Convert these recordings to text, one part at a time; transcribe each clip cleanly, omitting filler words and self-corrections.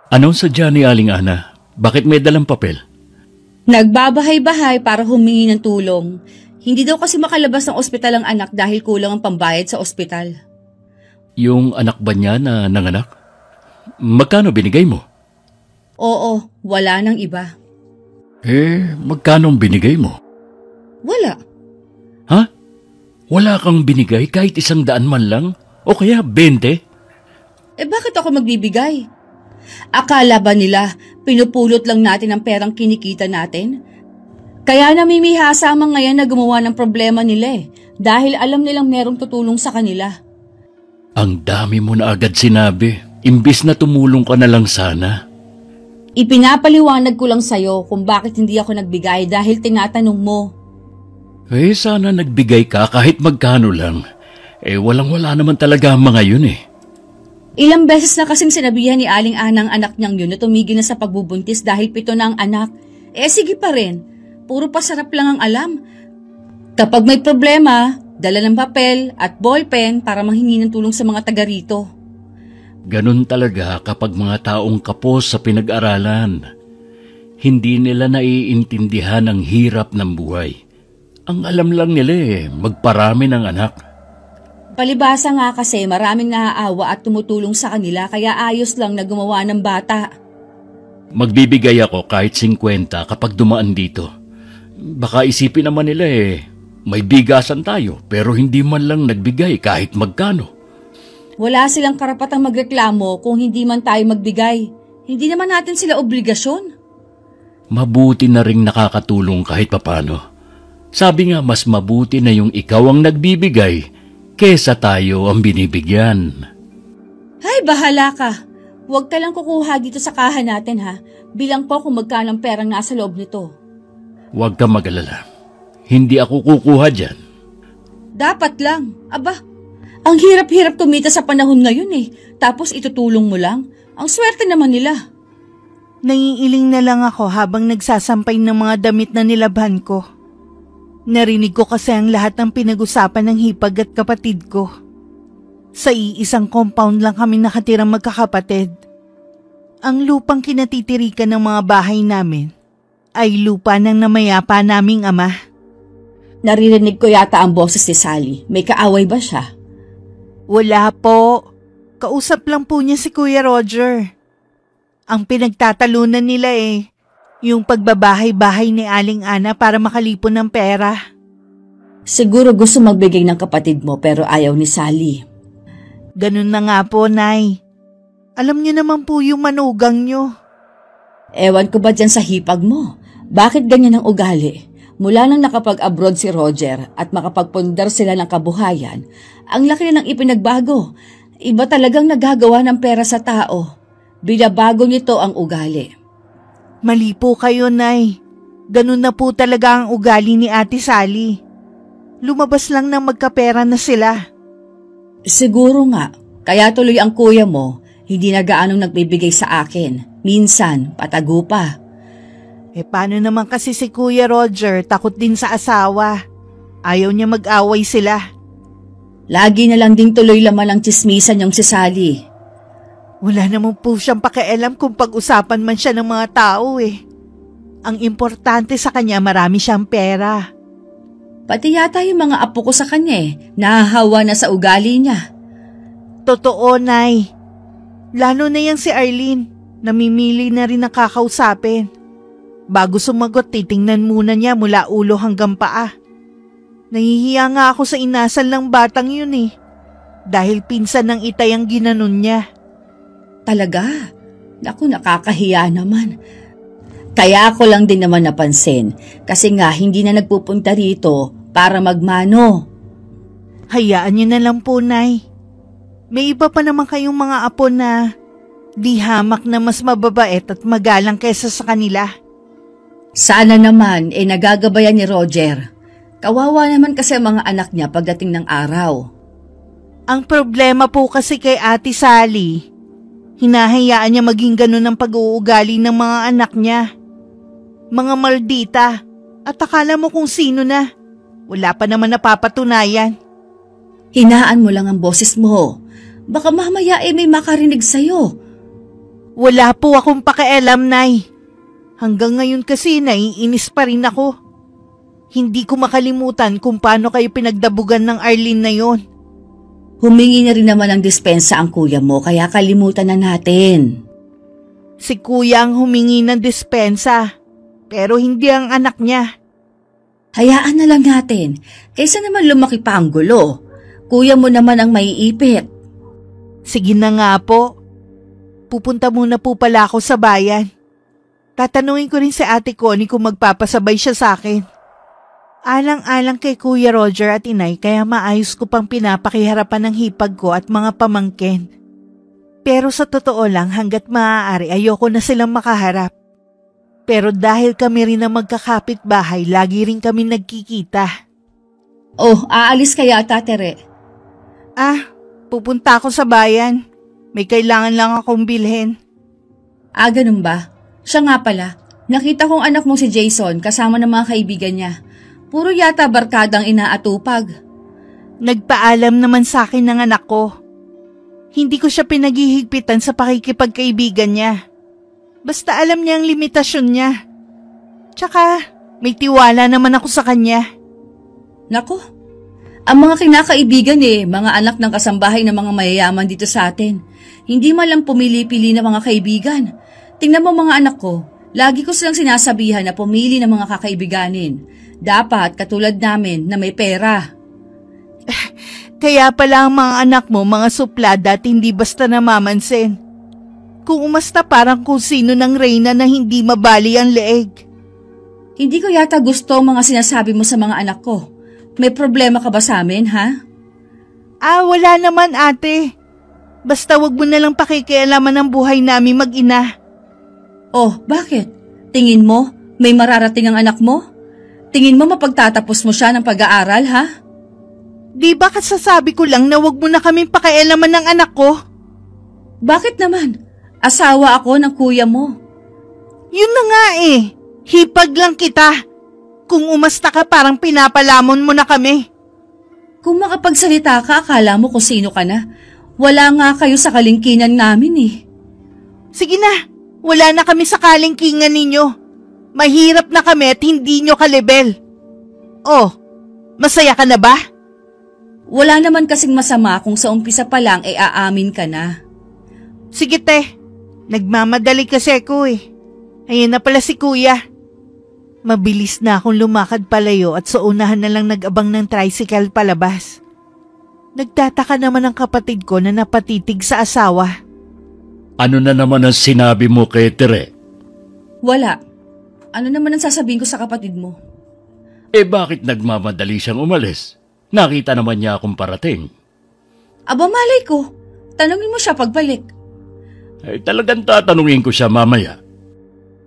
Anong sadya ni Aling Ana? Bakit may dalang papel? Nagbabahay-bahay para humingi ng tulong. Hindi daw kasi makalabas ng ospital ang anak dahil kulang ang pambayad sa ospital. Yung anak ba niya na nanganak? Magkano binigay mo? Oo, wala nang iba. Magkano binigay mo? Wala. Ha? Wala kang binigay kahit 100 man lang? O kaya 20? Bakit ako magbibigay? Akala ba nila pinupulot lang natin ang perang kinikita natin? Kaya namimihasa ang mga yan na gumawa ng problema nila dahil alam nilang merong tutulong sa kanila. Ang dami mo na agad sinabi. Imbis na tumulong ka na lang sana. Ipinapaliwanag ko lang sa'yo kung bakit hindi ako nagbigay dahil tinatanong mo. Sana nagbigay ka kahit magkano lang. Walang-wala naman talaga ang mga yun . Ilang beses na kasing sinabihan ni Aling Ana ang anak niyang yun na tumigil na sa pagbubuntis dahil 7 na ang anak. Sige pa rin. Puro pasarap lang ang alam. Kapag may problema, dala ng papel at ballpen para manghingi ng tulong sa mga taga rito. Ganun talaga kapag mga taong kapos sa pinag-aralan. Hindi nila naiintindihan ang hirap ng buhay. Ang alam lang nila magparami ng anak. Palibasa nga kasi maraming naaawa at tumutulong sa kanila kaya ayos lang na gumawa ng bata. Magbibigay ako kahit 50 kapag dumaan dito. Baka isipin naman nila may bigasan tayo pero hindi man lang nagbigay kahit magkano. Wala silang karapatang magreklamo kung hindi man tayo magbigay. Hindi naman natin sila obligasyon. Mabuti na ring nakakatulong kahit papano. Sabi nga mas mabuti na yung ikaw ang nagbibigay kesa tayo ang binibigyan. Ay, bahala ka. Huwag ka lang kukuha dito sa kaha natin ha. Bilang po kung magkano ang perang nasa loob nito. Huwag ka mag-alala. Hindi ako kukuha dyan. Dapat lang. Aba, ang hirap-hirap kumita sa panahon ngayon Tapos itutulong mo lang. Ang swerte naman nila. Nangiiling na lang ako habang nagsasampay ng mga damit na nilabhan ko. Narinig ko kasi ang lahat ng pinag-usapan ng hipag at kapatid ko. Sa iisang compound lang kami nakatirang magkakapatid. Ang lupang kinatitirikan ng mga bahay namin ay lupa ng namayapa naming ama. Naririnig ko yata ang boses ni Sally. May kaaway ba siya? Wala po. Kausap lang po niya si Kuya Roger. Ang pinagtatalunan nila yung pagbabahay-bahay ni Aling Ana para makalipon ng pera. Siguro gusto magbigay ng kapatid mo pero ayaw ni Sally. Ganun na nga po, Nay. Alam niyo naman po yung manugang niyo. Ewan ko ba dyan sa hipag mo? Bakit ganyan ang ugali? Mula nang nakapag-abroad si Roger at makapagpundar sila ng kabuhayan, ang laki na ng ipinagbago. Iba talagang nagagawa ng pera sa tao. Binabago nito ang ugali. Mali po kayo, Nay. Ganun na po talaga ang ugali ni Ate Sally. Lumabas lang ng magkapera na sila. Siguro nga, kaya tuloy ang kuya mo, hindi na gaanong nagbibigay sa akin. Minsan, patago pa. Paano naman kasi si Kuya Roger, takot din sa asawa. Ayaw niya mag-away sila. Lagi na lang ding tuloy laman ang tsismisan niyang si Sally. Wala naman po siyang pakialam kung pag-usapan man siya ng mga tao Ang importante sa kanya marami siyang pera. Pati yata yung mga apo ko sa kanya nahahawa na sa ugali niya. Totoo, Nay. Lalo na yang si Arlene, namimili na rin ang kakausapin. Bago sumagot, titingnan muna niya mula ulo hanggang paa. Nahihiya nga ako sa inasal ng batang yun dahil pinsan ng itay ang ginanon niya. Talaga? Naku, nakakahiya naman. Kaya ako lang din naman napansin kasi nga hindi na nagpupunta rito para magmano. Hayaan niyo na lang po, Nay. May iba pa naman kayong mga apo na di hamak na mas mababait at magalang kaysa sa kanila. Sana naman nagagabayan ni Roger. Kawawa naman kasi ang mga anak niya pagdating ng araw. Ang problema po kasi kay Ate Sally, hinahayaan niya maging ganun ang pag-uugali ng mga anak niya. Mga maldita, at akala mo kung sino na. Wala pa naman napapatunayan. Hinaan mo lang ang boses mo. Baka mamaya may makarinig sa'yo. Wala po akong pakialam, Nay. Hanggang ngayon kasi naiinis pa rin ako. Hindi ko makalimutan kung paano kayo pinagdabugan ng Arlene na yon. Humingi na rin naman ng dispensa ang kuya mo kaya kalimutan na natin. Si kuya ang humingi ng dispensa, pero hindi ang anak niya. Hayaan na lang natin, kaysa naman lumaki pa ang gulo. Kuya mo naman ang maiipit. Sige na nga po. Pupunta muna po pala ako sa bayan. Tatanungin ko rin si Ate Connie kung magpapasabay siya sa akin. Alang-alang kay Kuya Roger at Inay kaya maayos ko pang pinapakiharapan ng hipag ko at mga pamangkin. Pero sa totoo lang hanggat maaari ayoko na silang makaharap. Pero dahil kami rin ang magkakapit-bahay, lagi rin kami nagkikita. Oh, aalis kaya Tere? Pupunta ako sa bayan. May kailangan lang akong bilhin. Ganun ba? Siya nga pala, nakita kong anak mo si Jason kasama ng mga kaibigan niya. Puro yata barkadang inaatupag. Nagpaalam naman sa akin ng anak ko. Hindi ko siya pinaghihigpitan sa pakikipagkaibigan niya. Basta alam niya ang limitasyon niya. Tsaka, may tiwala naman ako sa kanya. Nako, ang mga kinakaibigan mga anak ng kasambahay ng mga mayayaman dito sa atin. Hindi man lang pumili-pili na mga kaibigan. Tingnan mo mga anak ko, lagi ko silang sinasabihan na pumili ng mga kakaibiganin. Dapat katulad namin na may pera. Kaya pala ang mga anak mo mga suplada at hindi basta namamansin. Kung umasta parang kung sino ng reyna na hindi mabali ang leeg. Hindi ko yata gusto ang mga sinasabi mo sa mga anak ko. May problema ka ba sa amin, ha? Wala naman ate. Basta wag mo na lang pakikialaman ang buhay namin mag-ina. Oh, bakit? Tingin mo, may mararating ang anak mo? Tingin mo mapagtatapos mo siya ng pag-aaral, ha? Di ba kasasabi ko lang na wag mo na kaming pakialaman ng anak ko? Bakit naman? Asawa ako ng kuya mo. Yun na nga hipag lang kita. Kung umasta ka parang pinapalamon mo na kami. Kung makapagsalita ka, akala mo kung sino ka na. Wala nga kayo sa kalingkingan namin Sige na, wala na kami sa kalingkingan ninyo. Mahirap na kami at hindi nyo kalibel. Oh, masaya ka na ba? Wala naman kasing masama kung sa umpisa pa lang aamin ka na. Sige te, nagmamadali kasi ako Ayan na pala si kuya. Mabilis na akong lumakad palayo at sa unahan na lang nag-abang ng tricycle palabas. Nagtataka naman ang kapatid ko na napatitig sa asawa. Ano na naman ang sinabi mo kay Tere? Wala. Ano naman ang sasabihin ko sa kapatid mo? Bakit nagmamadali siyang umalis? Nakita naman niya akong parating. Aba malay ko. Tanungin mo siya pagbalik. Talagang tatanungin ko siya mamaya.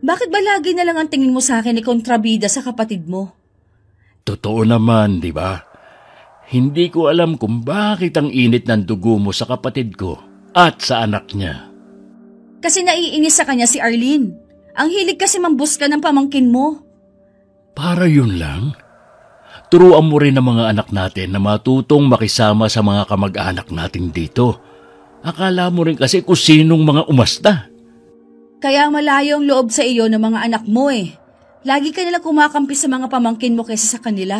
Bakit ba lagi na lang ang tingin mo sa akin kontrabida sa kapatid mo? Totoo naman, di ba? Hindi ko alam kung bakit ang init ng dugo mo sa kapatid ko at sa anak niya. Kasi naiinis sa kanya si Arlene. Ang hilig kasi mambusga ng pamangkin mo. Para yun lang? Turuan mo rin ang mga anak natin na matutong makisama sa mga kamag-anak natin dito. Akala mo rin kasi kung sinong mga umasta. Kaya malayo ang loob sa iyo ng mga anak mo Lagi ka nilang kumakampi sa mga pamangkin mo kaysa sa kanila.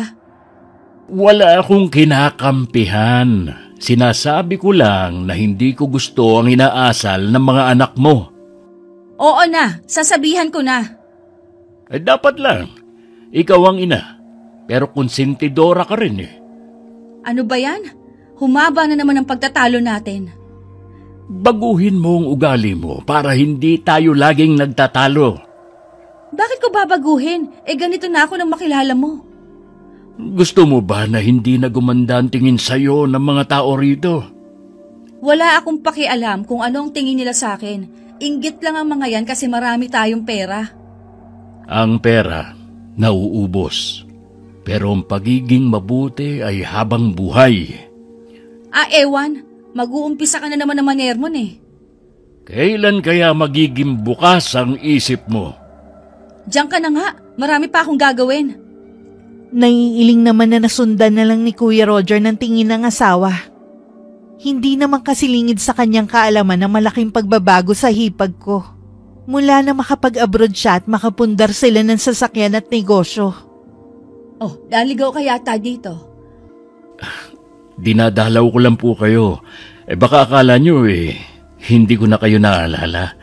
Wala akong kinakampihan. Sinasabi ko lang na hindi ko gusto ang inaasal ng mga anak mo. Oo na, sasabihan ko na. Dapat lang. Ikaw ang ina. Pero konsentidora ka rin Ano ba yan? Humaba na naman ang pagtatalo natin. Baguhin mo ang ugali mo para hindi tayo laging nagtatalo. Bakit ko babaguhin? Ganito na ako nang makilala mo. Gusto mo ba na hindi na gumanda ang tingin sa'yo ng mga tao rito? Wala akong pakialam kung ano ang tingin nila sa akin. Inggit lang ang mga yan kasi marami tayong pera. Ang pera, nauubos. Pero ang pagiging mabuti ay habang buhay. Ewan. Mag-uumpisa ka na naman ng manermon Kailan kaya magiging bukas ang isip mo? Diyan ka na nga. Marami pa akong gagawin. Naiiling naman na nasundan na lang ni Kuya Roger ng tingin ng asawa. Hindi naman kasi lingid sa kanyang kaalaman na malaking pagbabago sa hipag ko. Mula na makapag-abroad siya at makapundar sila ng sasakyan at negosyo. Oh, naligaw ka yata dito. Dinadalaw ko lang po kayo. Baka akala nyo hindi ko na kayo naalala.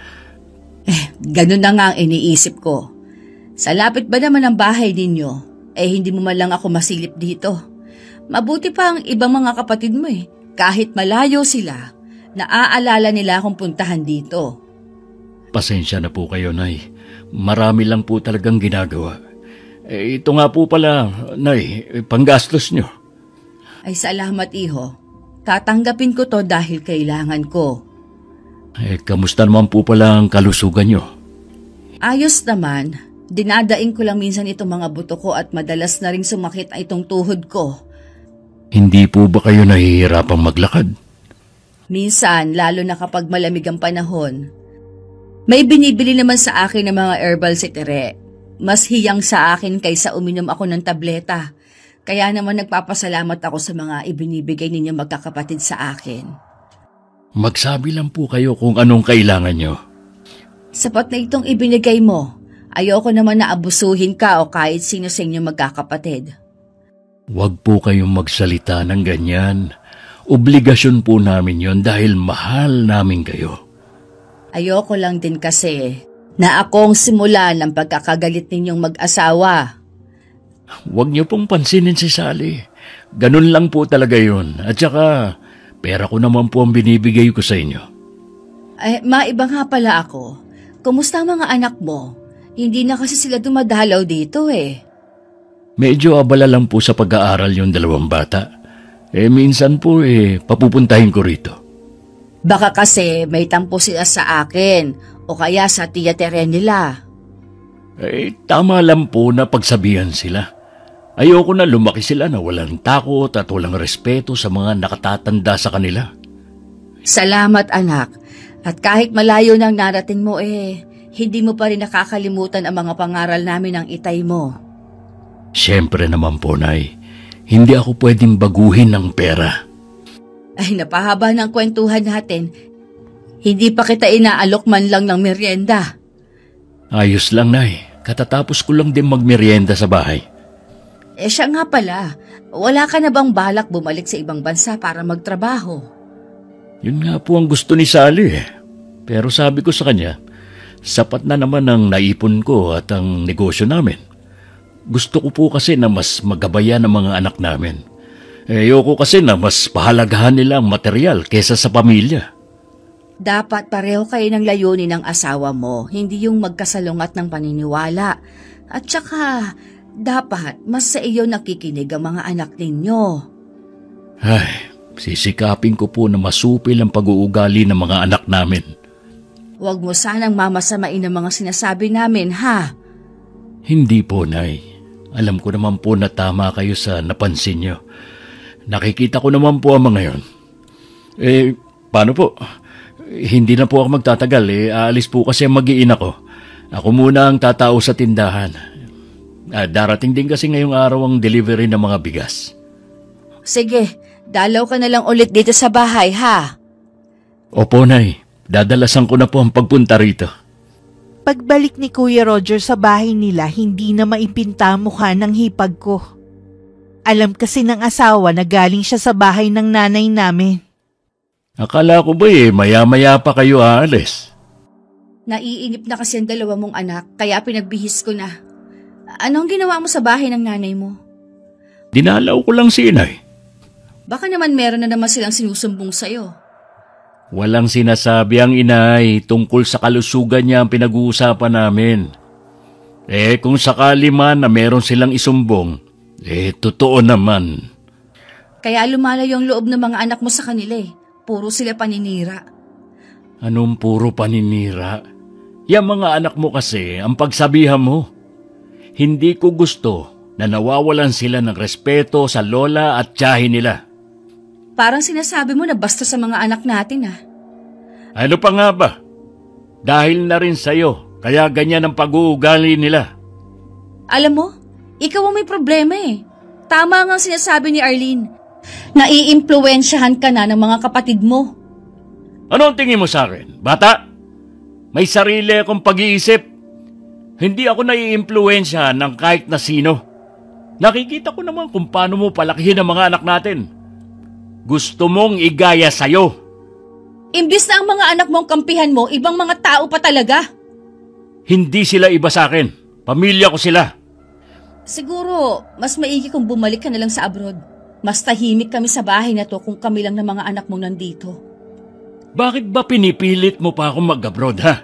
Ganun na nga ang iniisip ko. Sa lapit ba naman ang bahay ninyo, hindi mo man lang ako masilip dito. Mabuti pa ang ibang mga kapatid mo Kahit malayo sila, naaalala nila akong puntahan dito. Pasensya na po kayo, Nay. Marami lang po talagang ginagawa. Ito nga po pala, Nay, panggastos nyo. Ay salamat, iho. Tatanggapin ko to dahil kailangan ko. Kamusta naman po pala ang kalusugan nyo? Ayos naman. Dinadaing ko lang minsan itong mga buto ko at madalas na ring sumakit itong tuhod ko. Hindi po ba kayo nahihirapang maglakad? Minsan, lalo na kapag malamig ang panahon. May binibili naman sa akin ng mga herbal si Tere. Mas hiyang sa akin kaysa uminom ako ng tableta. Kaya naman nagpapasalamat ako sa mga ibinibigay ninyo magkakapatid sa akin. Magsabi lang po kayo kung anong kailangan nyo. Sapat na itong ibinigay mo. Ayoko naman na abusuhin ka o kahit sino sa inyo magkakapatid. Huwag po kayong magsalita ng ganyan. Obligasyon po namin yon dahil mahal namin kayo. Ayoko lang din kasi na akong simulan ng pagkakagalit ninyong mag-asawa. Huwag niyo pong pansinin si Sally. Ganun lang po talaga yun. At saka, pera ko naman po ang binibigay ko sa inyo. Maiba nga pala ako. Kumusta ang mga anak mo? Hindi na kasi sila dumadalaw dito Medyo abala lang po sa pag-aaral yung dalawang bata. Minsan po papupuntahin ko rito. Baka kasi may tampo sila sa akin o kaya sa tiya Tere nila. Tama lang po na pagsabihan sila. Ayoko na lumaki sila na walang takot at walang respeto sa mga nakatatanda sa kanila. Salamat anak. At kahit malayo nang narating mo hindi mo pa rin nakakalimutan ang mga pangaral namin ng itay mo. Siyempre naman po, Nay. Hindi ako pwedeng baguhin ng pera. Ay, napahaba ng kwentuhan natin. Hindi pa kita inaalok man lang ng merienda. Ayos lang, Nay. Katatapos ko lang din magmerienda sa bahay. Siya nga pala. Wala ka na bang balak bumalik sa ibang bansa para magtrabaho? Yun nga po ang gusto ni Sally Pero sabi ko sa kanya, sapat na naman ang naipon ko at ang negosyo namin. Gusto ko po kasi na mas magabayan ang mga anak namin. Ayoko kasi na mas pahalagahan nila ang material kesa sa pamilya. Dapat pareho kayo ng layunin ng asawa mo, hindi yung magkasalungat ng paniniwala. At saka, dapat mas sa iyo nakikinig ang mga anak ninyo. Ay, sisikapin ko po na masupil ang pag-uugali ng mga anak namin. Huwag mo sanang mamasamain ang mga sinasabi namin, ha? Hindi po, Nay. Alam ko naman po na tama kayo sa napansin nyo. Nakikita ko naman po ang mga yon. Paano po? Hindi na po ako magtatagal. Aalis po kasi ang mag-iina ko. Ako muna ang tatao sa tindahan. Darating din kasi ngayong araw ang delivery ng mga bigas. Sige, dalaw ka na lang ulit dito sa bahay, ha? Opo, Nay. Dadalasan ko na po ang pagpunta rito. Pagbalik ni Kuya Roger sa bahay nila, hindi na maipinta ang mukha ng hipag ko. Alam kasi ng asawa na galing siya sa bahay ng nanay namin. Akala ko ba maya-maya pa kayo aalis? Naiinip na kasi ang dalawa mong anak, kaya pinagbihis ko na. Anong ginawa mo sa bahay ng nanay mo? Dinalaw ko lang si Inay. Baka naman meron na naman silang sinusumbong sa'yo. Walang sinasabi ang inay tungkol sa kalusugan niya ang pinag-uusapan namin. Kung sakali man na meron silang isumbong, totoo naman. Kaya lumalayo ang loob ng mga anak mo sa kanila Puro sila paninira. Anong puro paninira? Yang mga anak mo kasi ang pagsabihan mo. Hindi ko gusto na nawawalan sila ng respeto sa lola at tiyahin nila. Parang sinasabi mo na basta sa mga anak natin Ano pa nga ba? Dahil na rin sa'yo, kaya ganyan ang pag-uugali nila. Alam mo, ikaw ang may problema Tama nga sinasabi ni Arlene. Naiimpluwensyahan ka na ng mga kapatid mo. Ano ang tingin mo sa akin, bata? May sarili akong pag-iisip. Hindi ako naiimpluwensyahan ng kahit na sino. Nakikita ko naman kung paano mo palakihin ang mga anak natin. Gusto mong igaya sa'yo. Imbis na ang mga anak mong kampihan mo, ibang mga tao pa talaga. Hindi sila iba sa akin. Pamilya ko sila. Siguro, mas maigi kung bumalik ka na lang sa abroad. Mas tahimik kami sa bahay na to kung kami lang ng mga anak mong nandito. Bakit ba pinipilit mo pa akong mag-abroad, ha?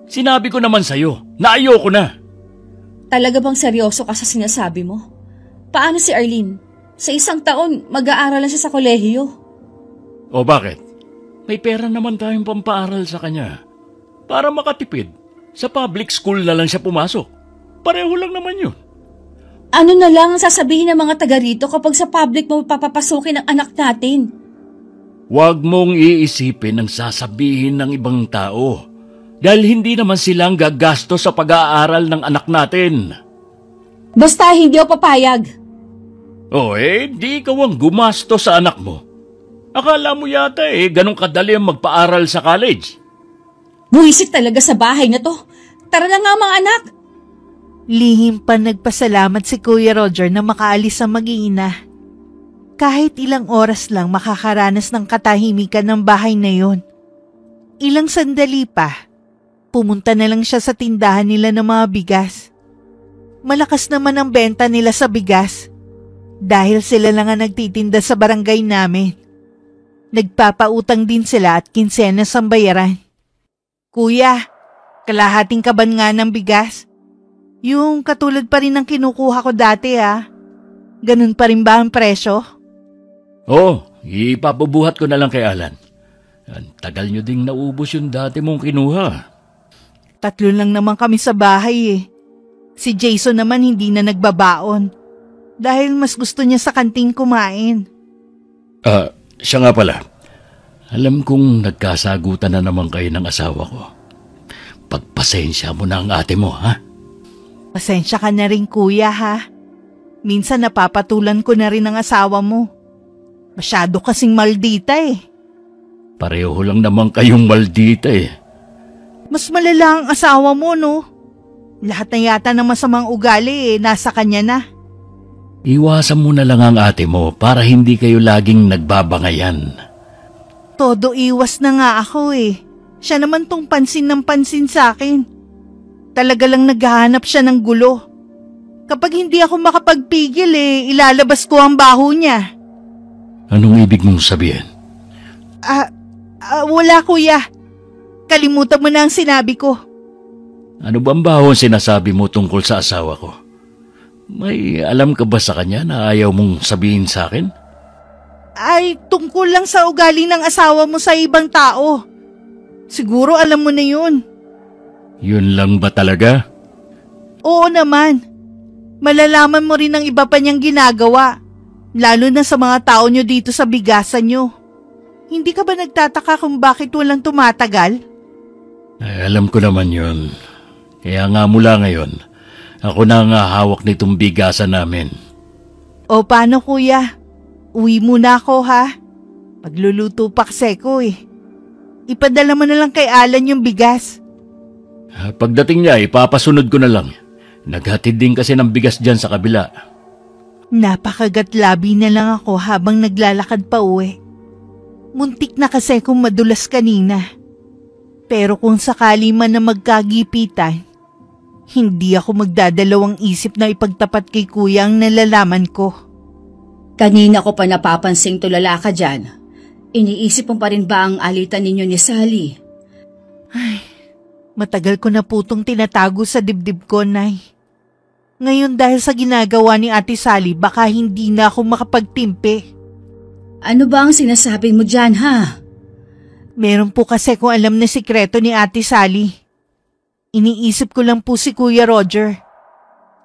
Sinabi ko naman sa'yo na ayoko na. Talaga bang seryoso ka sa sinasabi mo? Paano si Arlene? Sa isang taon, mag-aaral lang siya sa kolehiyo. O bakit? May pera naman tayong pampaaral sa kanya. Para makatipid, sa public school na lang siya pumasok. Pareho lang naman yun. Ano na lang ang sasabihin ng mga taga rito kapag sa public mo papapasukin ang anak natin? Huwag mong iisipin ang sasabihin ng ibang tao. Dahil hindi naman silang gagasto sa pag-aaral ng anak natin. Basta hindi ako papayag. Di ikaw ang gumasto sa anak mo. Akala mo yata ganun kadali ang magpaaral sa college. Buwisit talaga sa bahay na to. Tara na nga mga anak. Lihim pa nagpasalamat si Kuya Roger na makaalis ang mag-iina. Kahit ilang oras lang makakaranas ng katahimikan ng bahay na yon. Ilang sandali pa, pumunta na lang siya sa tindahan nila ng mga bigas. Malakas naman ang benta nila sa bigas dahil sila lang ang nagtitinda sa barangay namin. Nagpapautang din sila at kinsenas ang bayaran. Kuya, kalahating kaban nga ng bigas. Yung katulad pa rin ng kinukuha ko dati Ganun pa rin ba ang presyo? Ipapabuhat ko na lang kay Alan. Ang tagal nyo ding naubos yung dati mong kinuha. 3 lang naman kami sa bahay Si Jason naman hindi na nagbabaon. Dahil mas gusto niya sa kanting kumain. Siya nga pala. Alam kong nagkasagutan na naman kayo ng asawa ko. Pagpasensya mo na ang ate mo, ha? Pasensya ka na rin kuya Minsan napapatulan ko na rin ang asawa mo. Masyado kasing maldita Pareho lang naman kayong maldita Mas malala ang asawa mo, no? Lahat na yata ng masamang ugali nasa kanya na. Iwasan mo na lang ang ate mo para hindi kayo laging nagbabangayan. Todo iwas na nga ako Siya naman tong pansin ng pansin sa akin. Talaga lang naghahanap siya ng gulo. Kapag hindi ako makapagpigil ilalabas ko ang baho niya. Anong ibig mong sabihin? Wala kuya. Kalimutan mo na ang sinabi ko. Ano ba ang baho ang sinasabi mo tungkol sa asawa ko? May alam ka ba sa kanya na ayaw mong sabihin sa akin? Ay, tungkol lang sa ugali ng asawa mo sa ibang tao. Siguro alam mo na yun. Yun lang ba talaga? Oo naman. Malalaman mo rin ang iba pa niyang ginagawa. Lalo na sa mga tao niyo dito sa bigasan niyo. Hindi ka ba nagtataka kung bakit walang tumatagal? Alam ko naman yun. Kaya nga mula ngayon, ako na nga hawak nitong bigasan namin. O paano kuya? Uwi muna ako Pagluluto pa kasi ko Ipadala mo na lang kay Alan yung bigas. Pagdating niya, ipapasunod ko na lang. Naghatid din kasi ng bigas dyan sa kabila. Napakagatlabi na lang ako habang naglalakad pa uwi. Muntik na kasi kung madulas kanina. Pero kung sakali man na magkagipitan, hindi ako magdadalawang isip na ipagtapat kay kuya ang nalalaman ko. Kanina ko pa napapansing tulala ka dyan. Iniisip mo pa rin ba ang alitan ninyo ni Sally? Ay, matagal ko na po itong tinatago sa dibdib ko, Nay. Ngayon dahil sa ginagawa ni Ate Sally, baka hindi na ako makapagtimpi. Ano ba ang sinasabi mo dyan, Meron po kasi kung alam na sikreto ni Ate Sally. Iniisip ko lang po si Kuya Roger.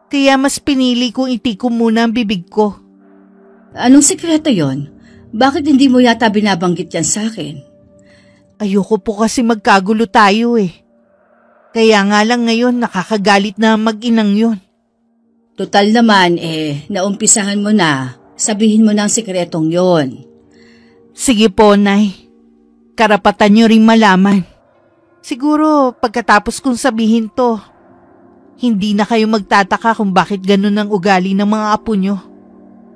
Kaya mas pinili kong itikom muna ang bibig ko. Anong sikreto yon? Bakit hindi mo yata binabanggit yan sa akin? Ayoko po kasi magkagulo tayo Kaya nga lang ngayon nakakagalit na mag-inang yun. Total naman naumpisahan mo na. Sabihin mo na ang sikretong yon. Sige po, Nay. Karapatan niyo ring malaman. Siguro pagkatapos kong sabihin to, hindi na kayo magtataka kung bakit ganun ang ugali ng mga apo niyo.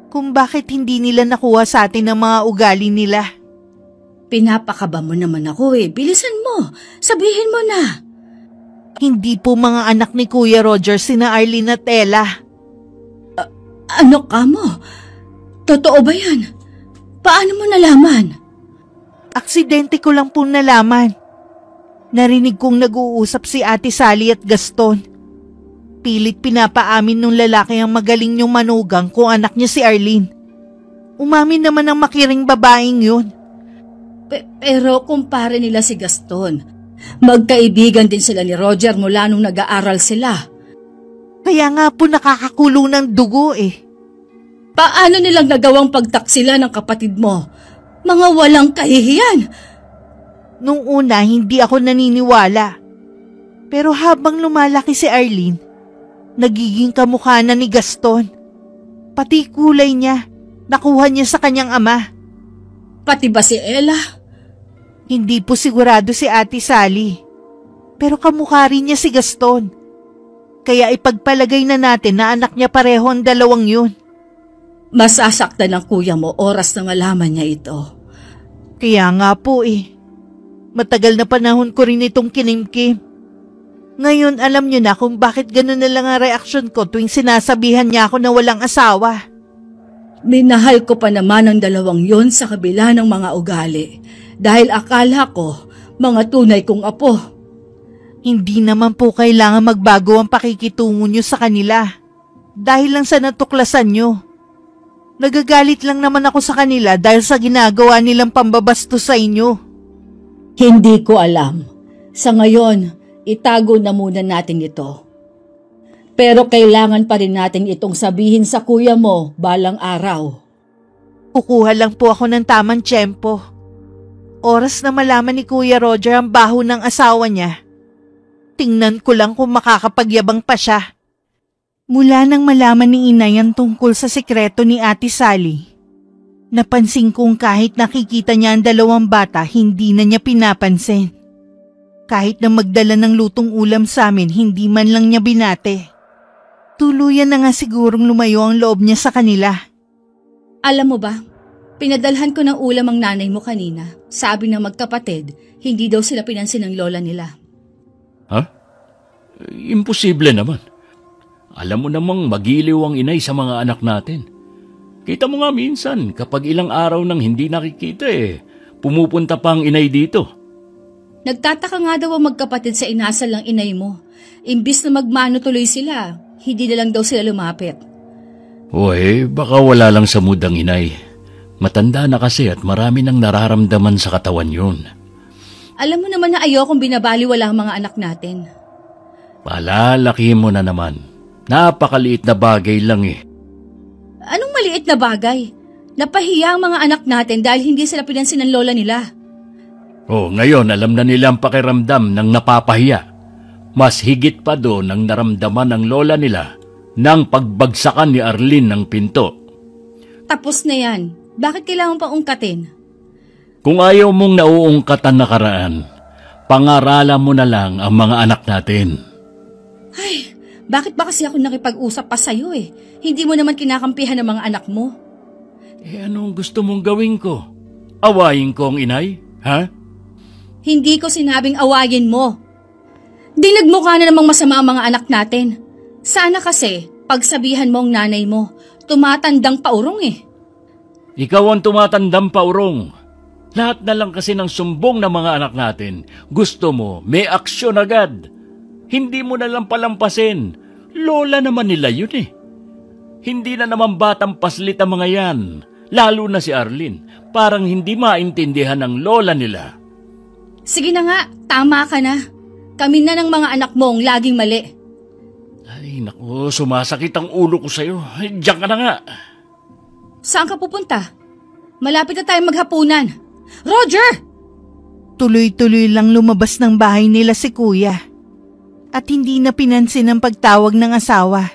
Kung bakit hindi nila nakuha sa atin ang mga ugali nila. Pinapakaba mo naman ako eh. Bilisan mo. Sabihin mo na. Hindi po mga anak ni Kuya Roger sina Arlene at Ella. Ano ka mo? Totoo ba yan? Paano mo nalaman? Aksidente ko lang po nalaman. Narinig kong nag-uusap si Ate Sally at Gaston. Pilit pinapaamin nung lalaki ang magaling niyong manugang kung anak niya si Arlene. Umamin naman ang makiring babaeng yun. Pero kumpare nila si Gaston. Magkaibigan din sila ni Roger mula nung nag-aaral sila. Kaya nga po nakakakulo ng dugo eh. Paano nilang nagawang pagtaksila ng kapatid mo? Mga walang kahihiyan. Nung una, hindi ako naniniwala. Pero habang lumalaki si Arlene, nagiging kamukha na ni Gaston. Pati kulay niya, nakuha niya sa kanyang ama. Pati ba si Ella? Hindi po sigurado si Ate Sally. Pero kamukha rin niya si Gaston. Kaya ipagpalagay na natin na anak niya pareho ang dalawang yun. Masasaktan ng kuya mo oras na malaman niya ito. Kaya nga po eh. Matagal na panahon ko rin itong kinimkim. Ngayon alam niyo na kung bakit gano'n na lang ang reaksyon ko tuwing sinasabihan niya ako na walang asawa. Minahal ko pa naman ang dalawang yon sa kabila ng mga ugali. Dahil akala ko, mga tunay kong apo. Hindi naman po kailangan magbago ang pakikitungo niyo sa kanila. Dahil lang sa natuklasan niyo. Nagagalit lang naman ako sa kanila dahil sa ginagawa nilang pambabastos sa inyo. Hindi ko alam. Sa ngayon, itago na muna natin ito. Pero kailangan pa rin natin itong sabihin sa kuya mo balang araw. Kukuha lang po ako ng tamang tiyempo. Oras na malaman ni Kuya Roger ang baho ng asawa niya. Tingnan ko lang kung makakapagyabang pa siya. Mula nang malaman ni Inay ang tungkol sa sikreto ni Ate Sally, napansin kong kahit nakikita niya ang dalawang bata, hindi na niya pinapansin. Kahit na magdala ng lutong ulam sa amin, hindi man lang niya binate. Tuluyan na nga sigurong lumayo ang loob niya sa kanila. Alam mo ba, pinadalhan ko ng ulam ang nanay mo kanina. Sabi ng magkapatid, hindi daw sila pinansin ng lola nila. Ha? Imposible naman. Alam mo namang magiliw ang inay sa mga anak natin. Kita mo nga minsan, kapag ilang araw nang hindi nakikita pumupunta pa ang inay dito. Nagtataka nga daw ang magkapatid sa inasal ng inay mo. Imbis na magmano tuloy sila, hindi na lang daw sila lumapit. Baka wala lang sa mood ang inay. Matanda na kasi at marami nang nararamdaman sa katawan yun. Alam mo naman na ayokong binabaliwala ang mga anak natin. Palalaki mo na naman. Napakaliit na bagay lang Anong maliit na bagay? Napahiya ang mga anak natin dahil hindi sila pinansin ng lola nila. Ngayon alam na nila ang pakiramdam ng napapahiya. Mas higit pa doon ang naramdaman ng lola nila ng pagbagsakan ni Arlene ng pinto. Tapos na yan. Bakit kailangan pang ungkatin? Kung ayaw mong nauungkat ang nakaraan, pangaralan mo na lang ang mga anak natin. Ay, bakit ba kasi ako nakipag-usap pa sa'yo Hindi mo naman kinakampihan ng mga anak mo. Anong gusto mong gawin ko? Awayin ko ang inay, ha? Hindi ko sinabing awayin mo. Di nagmukha na namang masama ang mga anak natin. Sana kasi, pagsabihan mo ang nanay mo, tumatandang paurong Ikaw ang tumatandang paurong. Lahat na lang kasi ng sumbong ng mga anak natin. Gusto mo, may aksyon agad. Hindi mo na lang palampasin. Lola naman nila yun Hindi na naman batang paslit ang mga yan. Lalo na si Arlene. Parang hindi maintindihan ng lola nila. Sige na nga, tama ka na. Kami na ng mga anak mong laging mali. Ay naku, sumasakit ang ulo ko sa'yo. Diyan ka na nga. Saan ka pupunta? Malapit na tayong maghapunan. Roger! Tuloy-tuloy lang lumabas ng bahay nila si Kuya. At hindi na pinansin ang pagtawag ng asawa.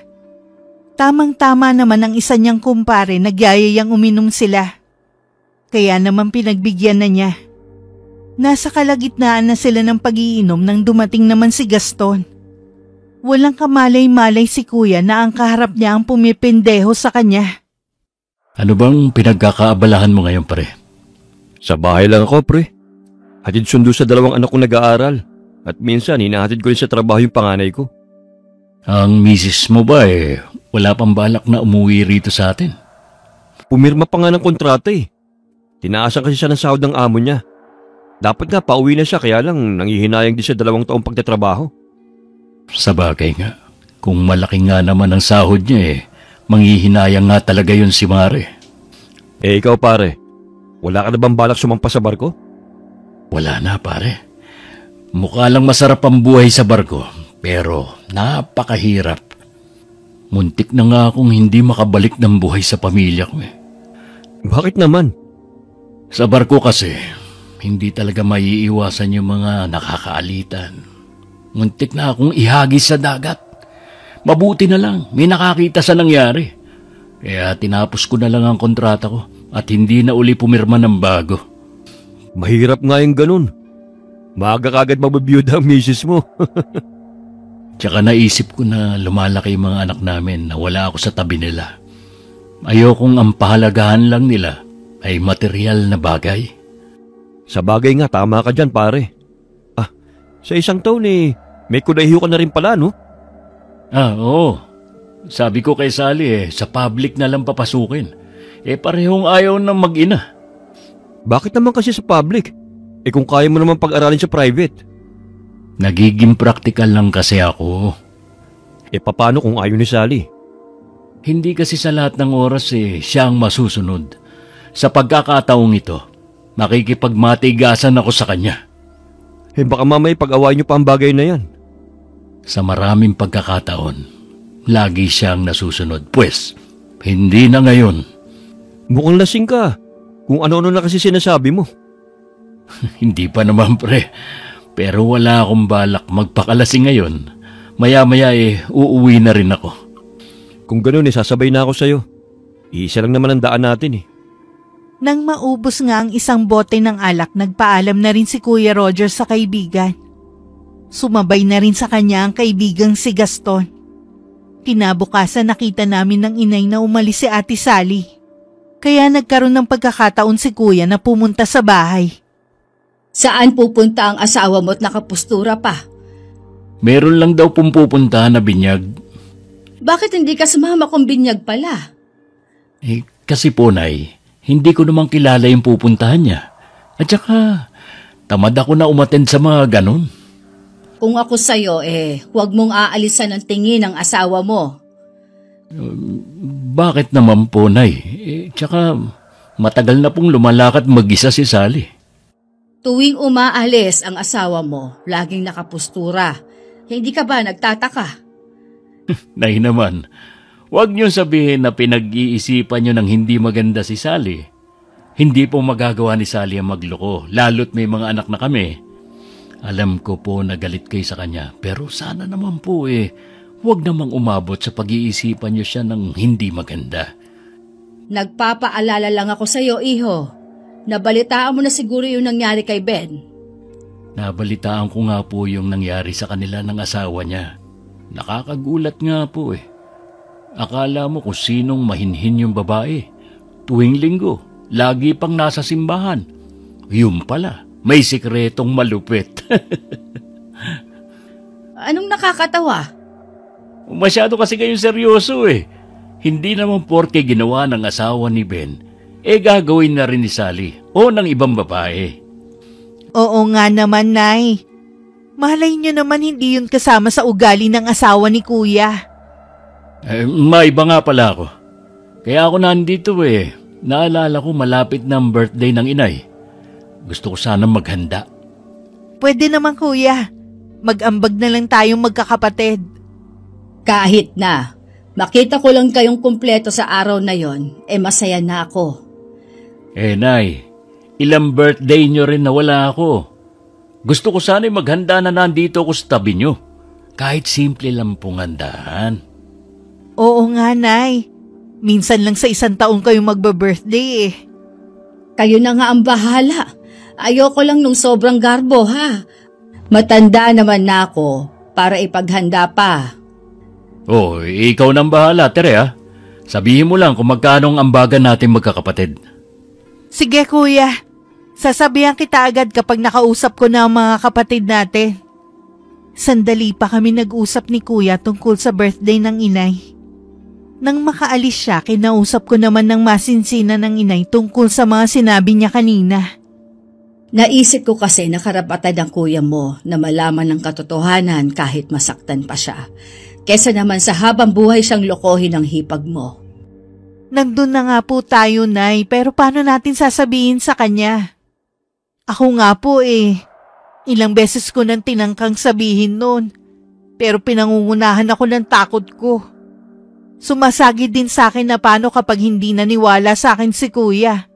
Tamang-tama naman ang isa niyang kumpare, nagyayayang uminom sila. Kaya naman pinagbigyan na niya. Nasa kalagitnaan na sila ng pag-iinom nang dumating naman si Gaston. Walang kamalay-malay si kuya na ang kaharap niya ang pumipendeho sa kanya. Ano bang pinagkakaabalahan mo ngayon, pare? Sa bahay lang ako, pre. Hatid sundo sa 2 anak kong nag-aaral. At minsan, hinahatid ko rin sa trabaho yung panganay ko. Ang misis mo ba wala pang balak na umuwi rito sa atin? Pumirma pa nga ng kontrata eh. Tinaasan kasi siya ng sahod ng amo niya. Dapat nga pauwi na siya, kaya lang nanghihinayang din siya 2 taong pagtatrabaho. Sa bagay nga, kung malaki nga naman ang sahod niya manghihinayang nga talaga yun si Mare. Ikaw pare, wala ka na bang balak sumampa sa barko? Wala na, pare. Mukha lang masarap ang buhay sa barko, pero napakahirap. Muntik na nga akong hindi makabalik ng buhay sa pamilya ko Bakit naman? Sa barko kasi, hindi talaga maiiwasan yung mga nakakaalitan. Muntik na akong ihagis sa dagat. Mabuti na lang, may nakakita sa nangyari. Kaya tinapos ko na lang ang kontrata ko at hindi na uli pumirma ng bago. Mahirap nga yung ganun. Maaga kagad mabibiyuda ang misis mo. Tsaka naisip ko na lumalaki yung mga anak namin na wala ako sa tabi nila. Ayokong ang pahalagahan lang nila ay material na bagay. Sa bagay nga, tama ka dyan pare. Sa isang taon may kudahiyo ka na rin pala, no? Oo. Sabi ko kay Sally sa public na lang papasukin. Parehong ayaw ng mag-ina. Bakit naman kasi sa public? Kung kaya mo naman pag-aralin sa private. Nagiging practical lang kasi ako. Paano kung ayaw ni Sally? Hindi kasi sa lahat ng oras siya ang masusunod. Sa pagkakataong ito, makikipagmatigasan ako sa kanya. Baka mamay pag-awain niyo pa ang bagay na yan. Sa maraming pagkakataon, lagi siyang nasusunod. Pues, hindi na ngayon. Mukhang lasing ka. Kung ano-ano na kasi sinasabi mo. Hindi pa naman, pre. Pero wala akong balak magpakalasing ngayon. Maya-maya uuwi na rin ako. Kung ganun sasabay na ako sa'yo. Iisa lang naman ang daan natin Nang maubos nga ang isang bote ng alak, nagpaalam na rin si Kuya Roger sa kaibigan. Sumabay na rin sa kanya ang kaibigang si Gaston. Kinabukasan nakita namin ng inay na umalis si Ate Sally. Kaya nagkaroon ng pagkakataon si Kuya na pumunta sa bahay. Saan pupunta ang asawa mo at nakapustura pa? Meron lang daw pupuntahan na binyag. Bakit hindi ka sumama kung binyag pala? Kasi po, Nay, hindi ko naman kilala yung pupuntahan niya. At saka, tamad ako na umattend sa mga ganun. Kung ako sa'yo, huwag mong aalisan ang tingin ng asawa mo. Bakit naman po, Nay? Tsaka, matagal na pong lumalakad mag-isa si Sally. Tuwing umaalis ang asawa mo, laging nakapustura. Hindi ka ba nagtataka? Nay naman, huwag niyong sabihin na pinag-iisipan niyo ng hindi maganda si Sally. Hindi po magagawa ni Sally ang magloko, lalo't may mga anak na kami. Alam ko po na galit kayo sa kanya, pero sana naman po huwag namang umabot sa pag-iisipan niyo siya ng hindi maganda. Nagpapaalala lang ako sa iyo, iho. Nabalitaan mo na siguro yung nangyari kay Ben. Nabalitaan ko nga po yung nangyari sa kanila ng asawa niya. Nakakagulat nga po Akala mo kung sinong mahinhin yung babae. Tuwing linggo, lagi pang nasa simbahan. Yun pala, may sikretong malupit. Anong nakakatawa? Masyado kasi kayong seryoso Hindi naman porke ginawa ng asawa ni Ben, gagawin na rin ni Sally o ng ibang babae. Oo nga naman, Nay. Malay niyo naman hindi yun kasama sa ugali ng asawa ni Kuya. Maiba nga pala ako. Kaya ako nandito Naalala ko malapit na ang birthday ng inay. Gusto ko sana maghanda. Pwede naman, Kuya. Mag-ambag na lang tayong magkakapatid. Kahit na. Makita ko lang kayong kumpleto sa araw na yon, masaya na ako. Nay, ilang birthday nyo rin na wala ako. Gusto ko sana'y maghanda na nandito ako sa tabi nyo. Kahit simple lang pong handaan. Oo nga, Nay. Minsan lang sa isang taon kayo magba-birthday eh. Kayo na nga ang bahala. Ayoko lang nung sobrang garbo, ha? Matanda naman na ako para ipaghanda pa. Oh, ikaw nang bahala, Tere ha. Sabihin mo lang kung magkano ang ambagan natin magkakapatid. Sige, Kuya. Sasabihan kita agad kapag nakausap ko na ang mga kapatid natin. Sandali pa kami nag-usap ni Kuya tungkol sa birthday ng inay. Nang makaalis siya, kinausap ko naman ng masinsinan ng inay tungkol sa mga sinabi niya kanina. Naisip ko kasi na karapatan ng kuya mo na malaman ng katotohanan kahit masaktan pa siya, kesa naman sa habang buhay siyang lokohin ng hipag mo. Nandun na nga po tayo, Nay, pero paano natin sasabihin sa kanya? Ako nga po ilang beses ko nang tinangkang sabihin noon, pero pinangungunahan ako ng takot ko. Sumasagi din sa akin na paano kapag hindi naniwala sa akin si Kuya.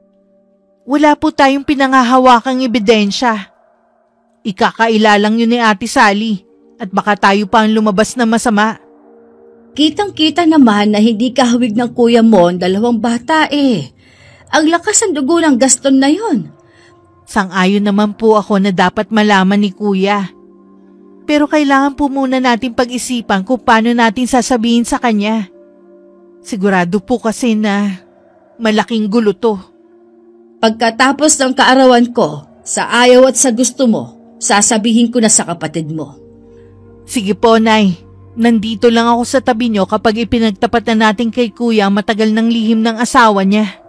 Wala po tayong pinangahawakang ebidensya. Ikakailalang yun ni Ate Sally at baka tayo pa ang lumabas na masama. Kitang-kita naman na hindi kahawig ng kuya mo ang dalawang bata eh. Ang lakas ng dugo ng Gaston na yon. Sang-ayon naman po ako na dapat malaman ni Kuya. Pero kailangan po muna natin pag-isipan kung paano natin sasabihin sa kanya. Sigurado po kasi na malaking gulo to. Pagkatapos ng kaarawan ko, sa ayaw at sa gusto mo, sasabihin ko na sa kapatid mo. Sige po, Nay. Nandito lang ako sa tabi niyo kapag ipinagtapat na natin kay Kuya ang matagal ng lihim ng asawa niya.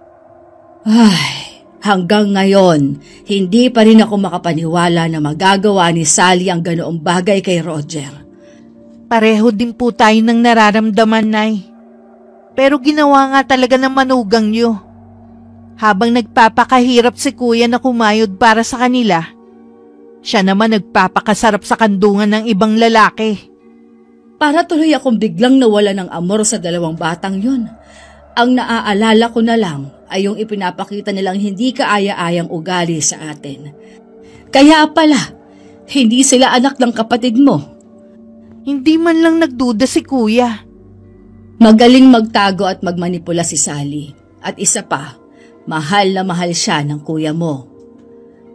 Ay, hanggang ngayon, hindi pa rin ako makapaniwala na magagawa ni Sally ang ganoong bagay kay Roger. Pareho din po tayo ng nararamdaman, Nay. Pero ginawa nga talaga ng manugang niyo. Habang nagpapakahirap si Kuya na kumayod para sa kanila, siya naman nagpapakasarap sa kandungan ng ibang lalaki. Para tuloy akong biglang nawala ng amor sa dalawang batang yun. Ang naaalala ko na lang ay yung ipinapakita nilang hindi kaaya-ayang ugali sa atin. Kaya pala, hindi sila anak ng kapatid mo. Hindi man lang nagduda si Kuya. Magaling magtago at magmanipula si Sally. At isa pa, mahal na mahal siya ng kuya mo.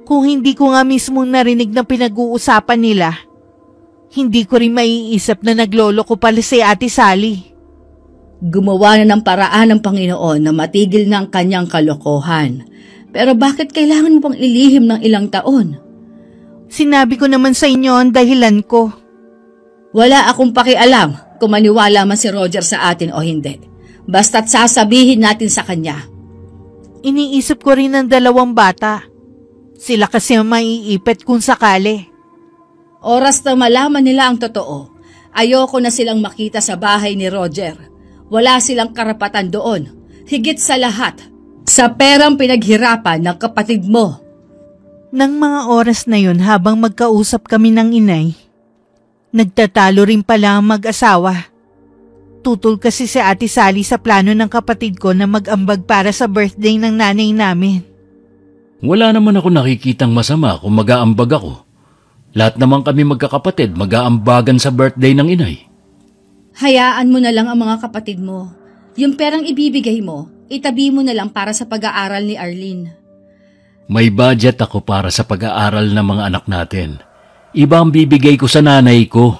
Kung hindi ko nga mismo narinig na pinag-uusapan nila, hindi ko rin maiisip na naglolo ko pala si Ate Sally. Gumawa na ng paraan ng Panginoon na matigil na ang kanyang kalokohan. Pero bakit kailangan mo pang ilihim ng ilang taon? Sinabi ko naman sa inyo ang dahilan ko. Wala akong pakialam kung maniwala man si Roger sa atin o hindi. Basta't sasabihin natin sa kanya. Iniisip ko rin ang dalawang bata. Sila kasi ang maiipit kung sakali. Oras na malaman nila ang totoo, ayoko na silang makita sa bahay ni Roger. Wala silang karapatan doon. Higit sa lahat, sa perang pinaghirapan ng kapatid mo. Nang mga oras na yun habang magkausap kami ng inay, nagtatalo rin pala ang mag-asawa. Tutol kasi si Ate Sally sa plano ng kapatid ko na mag-ambag para sa birthday ng nanay namin. Wala naman ako nakikitang masama kung mag-aambag ako. Lahat naman kami magkakapatid mag-aambagan sa birthday ng inay. Hayaan mo na lang ang mga kapatid mo. Yung perang ibibigay mo, itabi mo na lang para sa pag-aaral ni Arlene. May budget ako para sa pag-aaral ng mga anak natin. Iba ang bibigay ko sa nanay ko.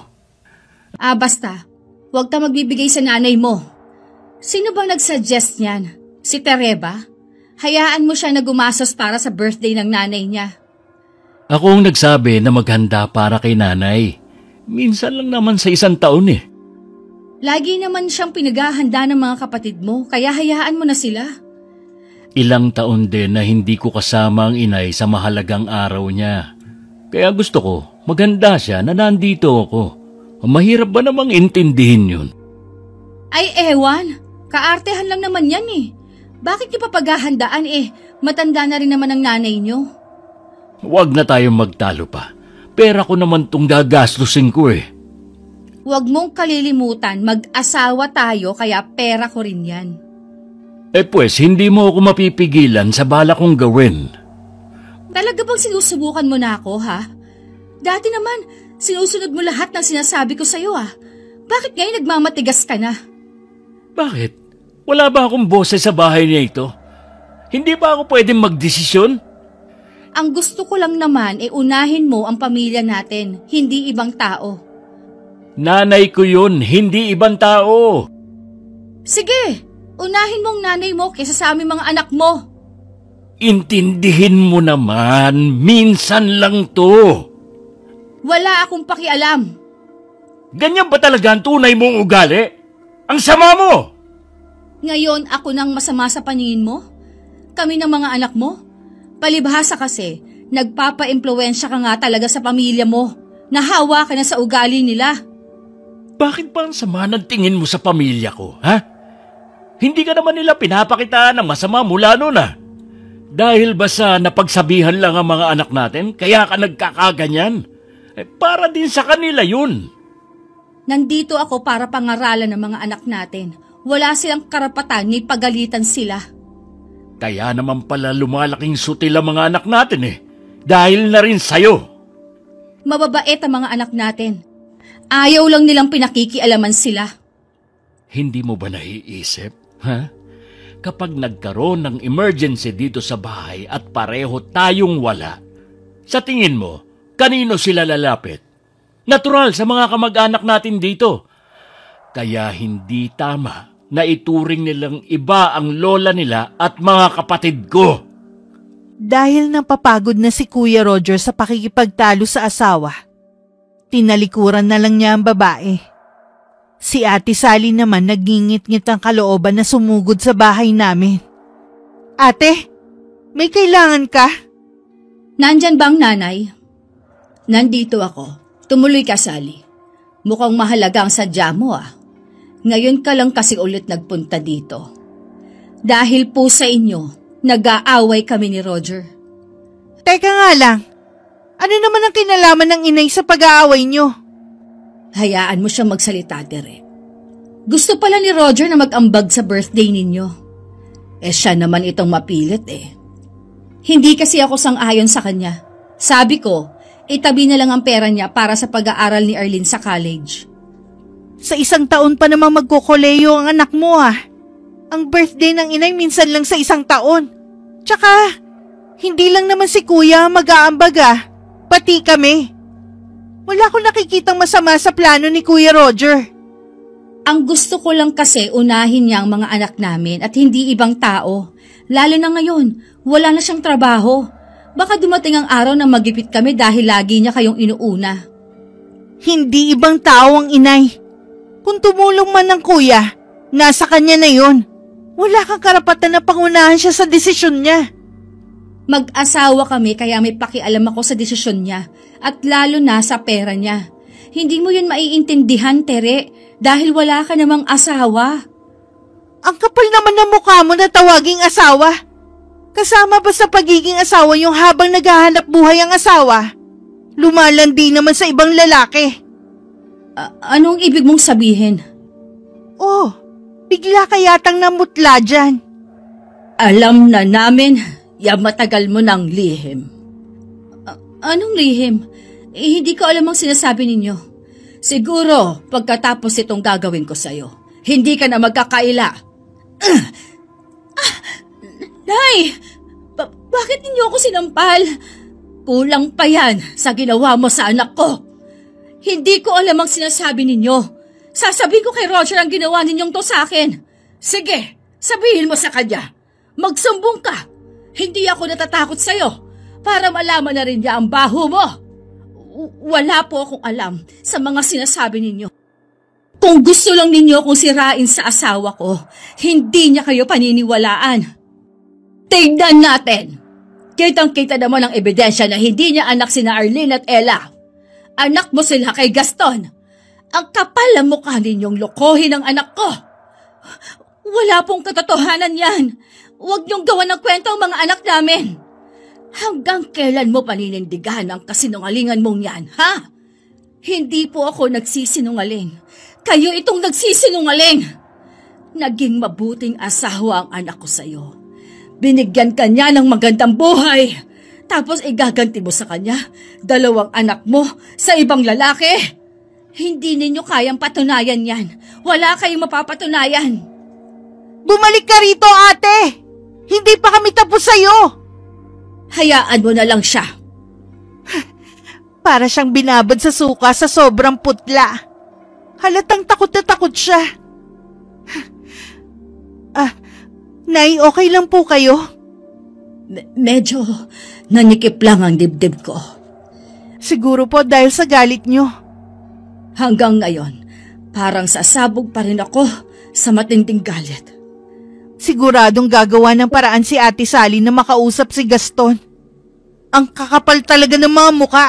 Basta. Huwag ka magbibigay sa nanay mo. Sino bang nagsuggest niyan? Si Tereba? Hayaan mo siya na gumastos para sa birthday ng nanay niya. Ako ang nagsabi na maghanda para kay nanay. Minsan lang naman sa isang taon eh. Lagi naman siyang pinaghahanda ng mga kapatid mo, kaya hayaan mo na sila. Ilang taon din na hindi ko kasama ang inay sa mahalagang araw niya. Kaya gusto ko, maghanda siya na nandito ako. Mahirap ba namang intindihin yun? Ay ewan, kaartehan lang naman yan eh. Bakit niyo pa paghahandaan eh? Matanda na rin naman ang nanay niyo. Huwag na tayong magtalo pa. Pera ko naman tong gagastusin ko eh. Huwag mong kalilimutan, mag-asawa tayo kaya pera ko rin yan. Pues, hindi mo ako mapipigilan sa bala kong gawin. Talaga bang sinusubukan mo na ako, ha? Dati naman, sinusunod mo lahat ng sinasabi ko sa'yo, ah. Bakit ngayon nagmamatigas ka na? Bakit? Wala ba akong boses sa bahay niya ito? Hindi ba ako pwedeng magdesisyon? Ang gusto ko lang naman unahin mo ang pamilya natin, hindi ibang tao. Nanay ko yun, hindi ibang tao. Sige, unahin mong nanay mo kaysa sa aming mga anak mo. Intindihin mo naman, minsan lang to. Wala akong pakialam. Ganyan ba talaga ang tunay mong ugali? Ang sama mo! Ngayon ako nang masama sa paningin mo? Kami ng mga anak mo? Palibhasa kasi, nagpapa-impluwensya ka nga talaga sa pamilya mo. Nahawa ka na sa ugali nila. Bakit ba ang sama ng tingin mo sa pamilya ko, ha? Hindi ka naman nila pinapakitaan ng masama mula noon, ah. Dahil ba sa napagsabihan lang ang mga anak natin, kaya ka nagkakaganyan? Para din sa kanila yun. Nandito ako para pangaralan ng mga anak natin. Wala silang karapatan ni pagalitan sila. Kaya naman pala lumalaking sutil ang mga anak natin dahil na rin sa'yo. Mababait ang mga anak natin. Ayaw lang nilang pinakikialaman sila. Hindi mo ba naiisip, ha? Kapag nagkaroon ng emergency dito sa bahay at pareho tayong wala, sa tingin mo, kanino sila lalapit? Natural sa mga kamag-anak natin dito. Kaya hindi tama na ituring nilang iba ang lola nila at mga kapatid ko. Dahil napapagod na si Kuya Roger sa pakikipagtalo sa asawa, tinalikuran na lang niya ang babae. Si Ate Sally naman nagngingit-ngit ang kalooban na sumugod sa bahay namin. Ate, may kailangan ka? Nandyan bang nanay? Nandito ako. Tumuloy ka, Sally. Mukhang mahalaga ang sadya mo, ah. Ngayon ka lang kasi ulit nagpunta dito. Dahil po sa inyo, nag-aaway kami ni Roger. Teka nga lang, ano naman ang kinalaman ng inay sa pag-aaway niyo? Hayaan mo siyang magsalita, Tere. Gusto pala ni Roger na mag-ambag sa birthday ninyo. Siya naman itong mapilit Hindi kasi ako sang-ayon sa kanya. Sabi ko, itabi na lang ang pera niya para sa pag-aaral ni Arlene sa college. Sa 1 taon pa namang magkokoleyo ang anak mo Ang birthday ng inay minsan lang sa 1 taon. Tsaka, hindi lang naman si kuya mag-aambag pati kami. Wala akong nakikitang masama sa plano ni Kuya Roger. Ang gusto ko lang kasi unahin niya ang mga anak namin at hindi ibang tao. Lalo na ngayon, wala na siyang trabaho. Baka dumating ang araw na magipit kami dahil lagi niya kayong inuuna. Hindi ibang tao ang inay. Kung tumulong man ng kuya, nasa kanya na yun. Wala kang karapatan na pangunahan siya sa desisyon niya. Mag-asawa kami kaya may pakialam ako sa desisyon niya at lalo na sa pera niya. Hindi mo yun maiintindihan, Tere, dahil wala ka namang asawa. Ang kapal naman ng mukha mo na tawaging asawa. Kasama ba sa pagiging asawa yung habang naghahanap buhay ang asawa? Lumalandi naman sa ibang lalaki. Anong ibig mong sabihin? Oh, bigla ka yatang namutla dyan. Alam na namin, matagal mo ng lihim. Anong lihim? Hindi ko alam ang sinasabi ninyo. Siguro, pagkatapos itong gagawin ko sa'yo, hindi ka na magkakaila. Nay! Bakit ninyo ako sinampal? Kulang pa yan sa ginawa mo sa anak ko. Hindi ko alam ang sinasabi ninyo. Sasabihin ko kay Roger ang ginawa ninyong to sa akin. Sige, sabihin mo sa kanya. Magsumbong ka. Hindi ako natatakot sa'yo para malaman na rin niya ang baho mo. Wala po akong alam sa mga sinasabi ninyo. Kung gusto lang ninyo akong sirain sa asawa ko, hindi niya kayo paniniwalaan. Tignan natin. Kitang-kita naman ang ebidensya na hindi niya anak sina Arlene at Ella. Anak mo sila kay Gaston. Ang kapal ang mukha ninyong lokohin ang anak ko. Wala pong katotohanan yan. Huwag niyong gawan ng kwento ang mga anak namin. Hanggang kailan mo paninindigan ang kasinungalingan mong yan, ha? Hindi po ako nagsisinungaling. Kayo itong nagsisinungaling. Naging mabuting asawa ang anak ko sa'yo. Binigyan ka niya ng magandang buhay. Tapos igaganti mo sa kanya 2 anak mo sa ibang lalaki. Hindi ninyo kayang patunayan yan. Wala kayong mapapatunayan. Bumalik ka rito, ate! Hindi pa kami tapos sa'yo! Hayaan mo na lang siya. Para siyang binabad sa suka sa sobrang putla. Halatang takot na takot siya. Nay, okay lang po kayo? Medyo nanikip lang ang dibdib ko. Siguro po dahil sa galit nyo. Hanggang ngayon, parang sasabog pa rin ako sa matinding galit. Siguradong gagawa ng paraan si Ate Sally na makausap si Gaston. Ang kakapal talaga ng mga muka.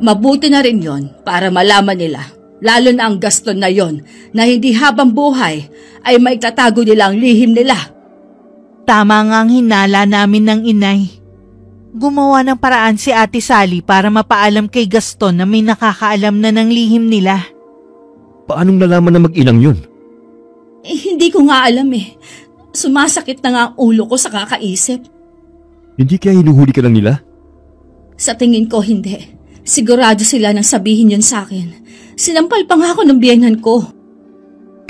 Mabuti na rin yon para malaman nila, lalo na ang Gaston na yon, na hindi habang buhay ay maitatago nila ang lihim nila. Tama nga ang hinala namin ng inay. Gumawa ng paraan si Ate Sally para mapaalam kay Gaston na may nakakaalam na ng lihim nila. Paanong nalaman na mag-inang yun? Hindi ko nga alam eh. Sumasakit na nga ang ulo ko sa kakaisip. Hindi kaya hinuhuli ka lang nila? Sa tingin ko hindi. Sigurado sila nang sabihin yun sa akin. Sinampal pa nga ako ng biyenan ko.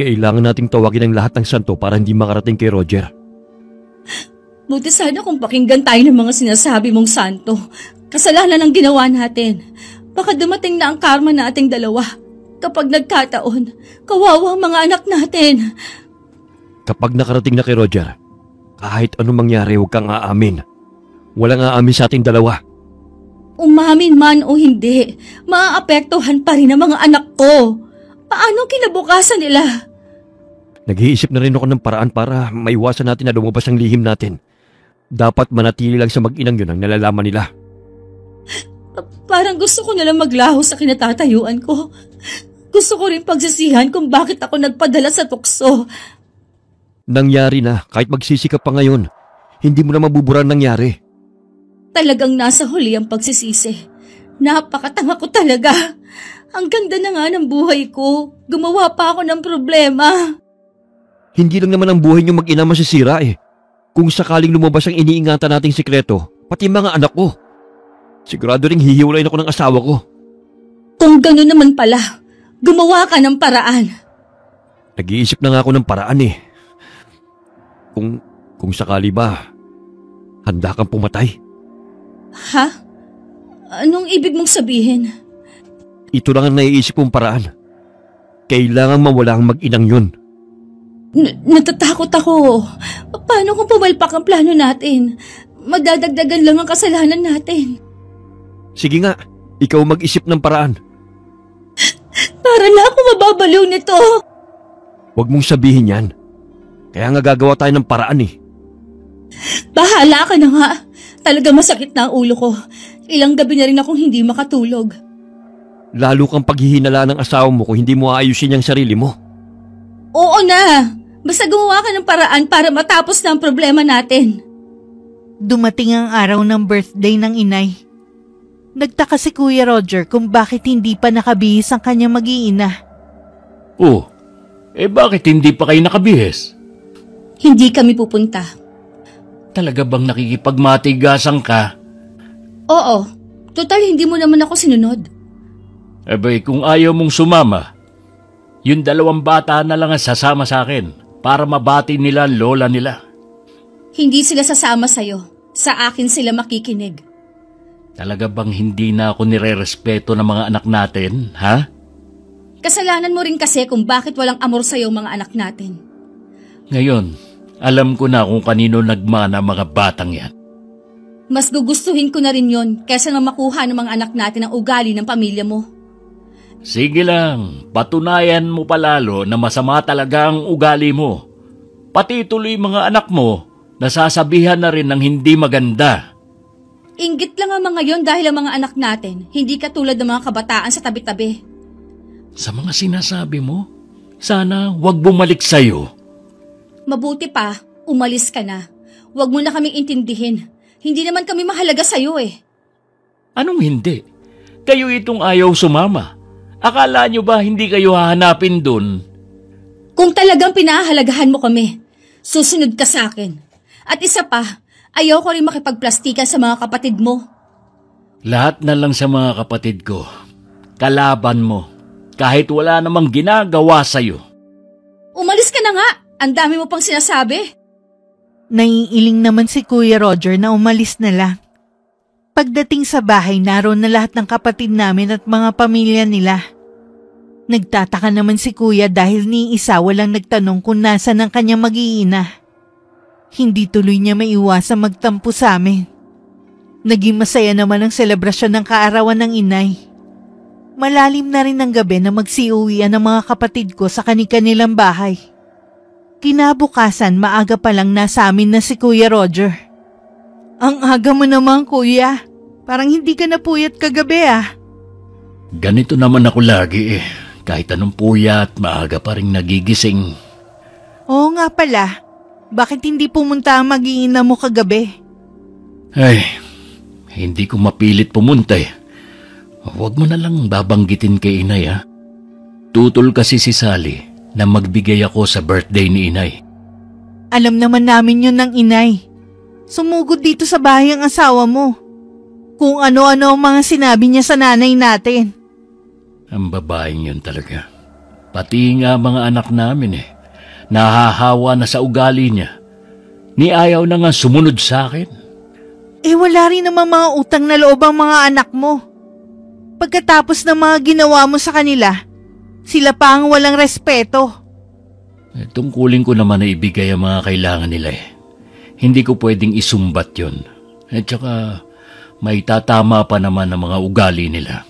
Kailangan nating tawagin ang lahat ng santo para hindi makarating kay Roger. Buti sana kung pakinggan tayo ng mga sinasabi mong santo. Kasalanan ang ginawa natin. Baka dumating na ang karma nating dalawa. Kapag nagkataon, kawawa ang mga anak natin. Kapag nakarating na kay Roger, kahit anong mangyari huwag kang aamin. Walang aamin sa ating dalawa. Umamin man o hindi, maaapektuhan pa rin ang mga anak ko. Paano kinabukasan nila? Nag-iisip na rin ako ng paraan para maiwasan natin na lumabas ang lihim natin. Dapat manatili lang sa mag-inang yun ang nalalaman nila. Parang gusto ko nalang maglaho sa kinatatayuan ko. Gusto ko rin pagsisihan kung bakit ako nagpadala sa tukso. Nangyari na, kahit magsisikap pa ngayon, hindi mo na mabubura ang nangyari. Talagang nasa huli ang pagsisisi. Napakatanga ko talaga. Ang ganda na nga ng buhay ko. Gumawa pa ako ng problema. Hindi lang naman ang buhay niyo mag-ina masisira eh. Kung sakaling lumabas ang iniingatan nating sikreto, pati mga anak ko. Sigurado ring hihiwalayin ako ng asawa ko. Kung gano'n naman pala, gumawa ka ng paraan. Nag-iisip na nga ako ng paraan eh. Kung sakali ba, handa kang pumatay. Ha? Anong ibig mong sabihin? Ito lang ang naiisip kong paraan. Kailangan mawala ang mag-inang yun. Natatakot ako. Paano kung pumalpak ang plano natin? Madadagdagan lang ang kasalanan natin. Sige nga, ikaw mag-isip ng paraan. Para na ako mababaliw nito. Huwag mong sabihin yan. Kaya nga gagawa tayo ng paraan eh. Bahala ka na nga. Talaga masakit na ang ulo ko. Ilang gabi na rin akong hindi makatulog. Lalo kang paghihinala ng asawa mo kung hindi mo aayusin ang sarili mo. Oo na. Basta gumawa ka ng paraan para matapos na ang problema natin. Dumating ang araw ng birthday ng inay. Nagtaka si Kuya Roger kung bakit hindi pa nakabihis ang kanyang mag-iina. Oh, bakit hindi pa kayo nakabihis? Hindi kami pupunta. Talaga bang nakikipagmatigasan ka? Oo, total hindi mo naman ako sinunod. Kung ayaw mong sumama, yung 2 bata na lang ang sasama sa akin para mabati nila ang lola nila. Hindi sila sasama sa'yo. Sa akin sila makikinig. Talaga bang hindi na ako nire-respeto ng mga anak natin, ha? Kasalanan mo rin kasi kung bakit walang amor sa'yo mga anak natin. Ngayon, alam ko na kung kanino nagmana mga batang yan. Mas gugustuhin ko na rin yon kaysa na makuha ng mga anak natin ang ugali ng pamilya mo. Sige lang, patunayan mo palalo na masama talaga ang ugali mo. Pati tuloy mga anak mo, nasasabihan na rin ng hindi maganda. Inggit lang ang mga yon dahil ang mga anak natin, hindi katulad ng mga kabataan sa tabi-tabi. Sa mga sinasabi mo, sana wag bumalik sa'yo. Mabuti pa, umalis ka na. Huwag mo na kaming intindihin. Hindi naman kami mahalaga sa'yo eh. Anong hindi? Kayo itong ayaw sumama. Akala nyo ba hindi kayo hahanapin dun? Kung talagang pinahahalagahan mo kami, susunod ka sa akin. At isa pa, ayaw ko rin makipagplastikan sa mga kapatid mo. Lahat na lang sa mga kapatid ko. Kalaban mo. Kahit wala namang ginagawa sa'yo. Umalis ka na nga Ang dami mo pang sinasabi. Naiiling naman si Kuya Roger na umalis na lang. Pagdating sa bahay, naroon na lahat ng kapatid namin at mga pamilya nila. Nagtataka naman si Kuya dahil ni isa walang nagtanong kung nasan ang kanyang mag-iina. Hindi tuloy niya maiwasang magtampo sa amin. Naging masaya naman ang selebrasyon ng kaarawan ng inay. Malalim na rin ang gabi na magsiuwian ng mga kapatid ko sa kanilang bahay. Kinabukasan, maaga pa lang nasa amin na si Kuya Roger. Ang aga mo naman, Kuya. Parang hindi ka napuyat kagabi Ganito naman ako lagi Kahit anong puyat, maaga pa rin nagigising. Oo nga pala. Bakit hindi pumunta ang mag-iina mo kagabi? Ay, hindi ko mapilit pumunta Huwag mo na lang babanggitin kay inay Tutol kasi si Sally na magbigay ako sa birthday ni inay. Alam naman namin yun ng inay. Sumugod dito sa bahay ang asawa mo. Kung ano-ano ang mga sinabi niya sa nanay natin. Ang babaeng yun talaga. Pati nga mga anak namin nahahawa na sa ugali niya. Ni ayaw na nga sumunod sa akin. Wala rin naman mga utang na loob ang mga anak mo. Pagkatapos ng mga ginawa mo sa kanila, sila pa ang walang respeto. Tungkulin ko naman na ibigay ang mga kailangan nila Hindi ko pwedeng isumbat yun. At saka may tatama pa naman ang mga ugali nila.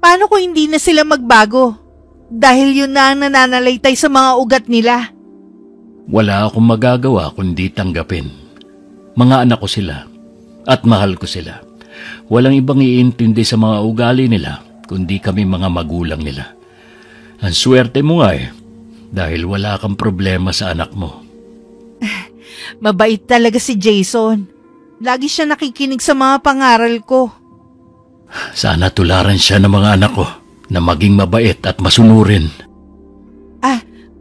Paano kung hindi na sila magbago? Dahil yun na ang nananalaytay sa mga ugat nila. Wala akong magagawa kundi tanggapin. Mga anak ko sila at mahal ko sila. Walang ibang iintindi sa mga ugali nila kundi kami mga magulang nila. Ang swerte mo nga dahil wala kang problema sa anak mo. Mabait talaga si Jason. Lagi siya nakikinig sa mga pangaral ko. Sana tularan siya ng mga anak ko na maging mabait at masunurin.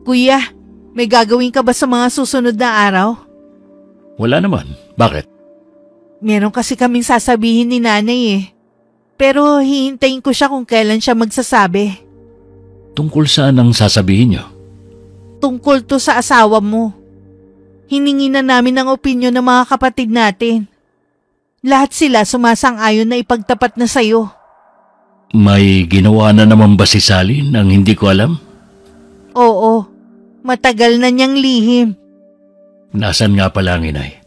Kuya, may gagawin ka ba sa mga susunod na araw? Wala naman. Bakit? Meron kasi kaming sasabihin ni nanay Pero hihintayin ko siya kung kailan siya magsasabi. Tungkol saan ang sasabihin niyo? Tungkol to sa asawa mo. Hiningi na namin ang opinyon ng mga kapatid natin. Lahat sila sumasang-ayon na ipagtapat na sa'yo. May ginawa na naman ba si Sally nang hindi ko alam? Oo, matagal na niyang lihim. Nasaan nga pala ang inay?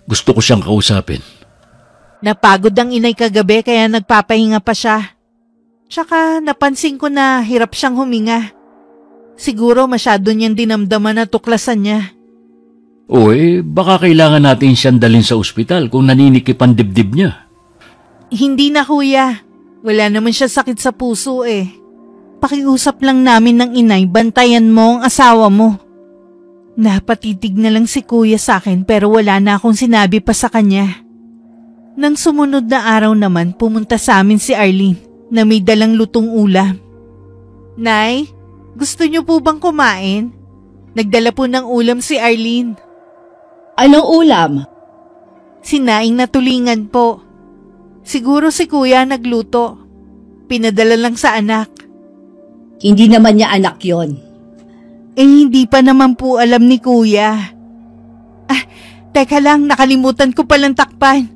Gusto ko siyang kausapin. Napagod ang inay kagabi kaya nagpapahinga pa siya. Tsaka napansin ko na hirap siyang huminga. Siguro masyado niyang dinamdaman na tuklasan niya. Baka kailangan natin siyang dalhin sa ospital kung naninikip ang dibdib niya. Hindi na, Kuya. Wala naman siya sakit sa puso Pakiusap lang namin ng inay, bantayan mo ang asawa mo. Napatitig na lang si Kuya sa akin pero wala na akong sinabi pa sa kanya. Nang sumunod na araw naman, pumunta sa amin si Arlene na may dalang lutong ulam. Nay, gusto niyo po bang kumain? Nagdala po ng ulam si Arlene. Anong ulam? Sinaing na tulingan po. Siguro si Kuya nagluto. Pinadala lang sa anak. Hindi naman niya anak yon. Hindi pa naman po alam ni Kuya. Teka lang, nakalimutan ko palang takpan.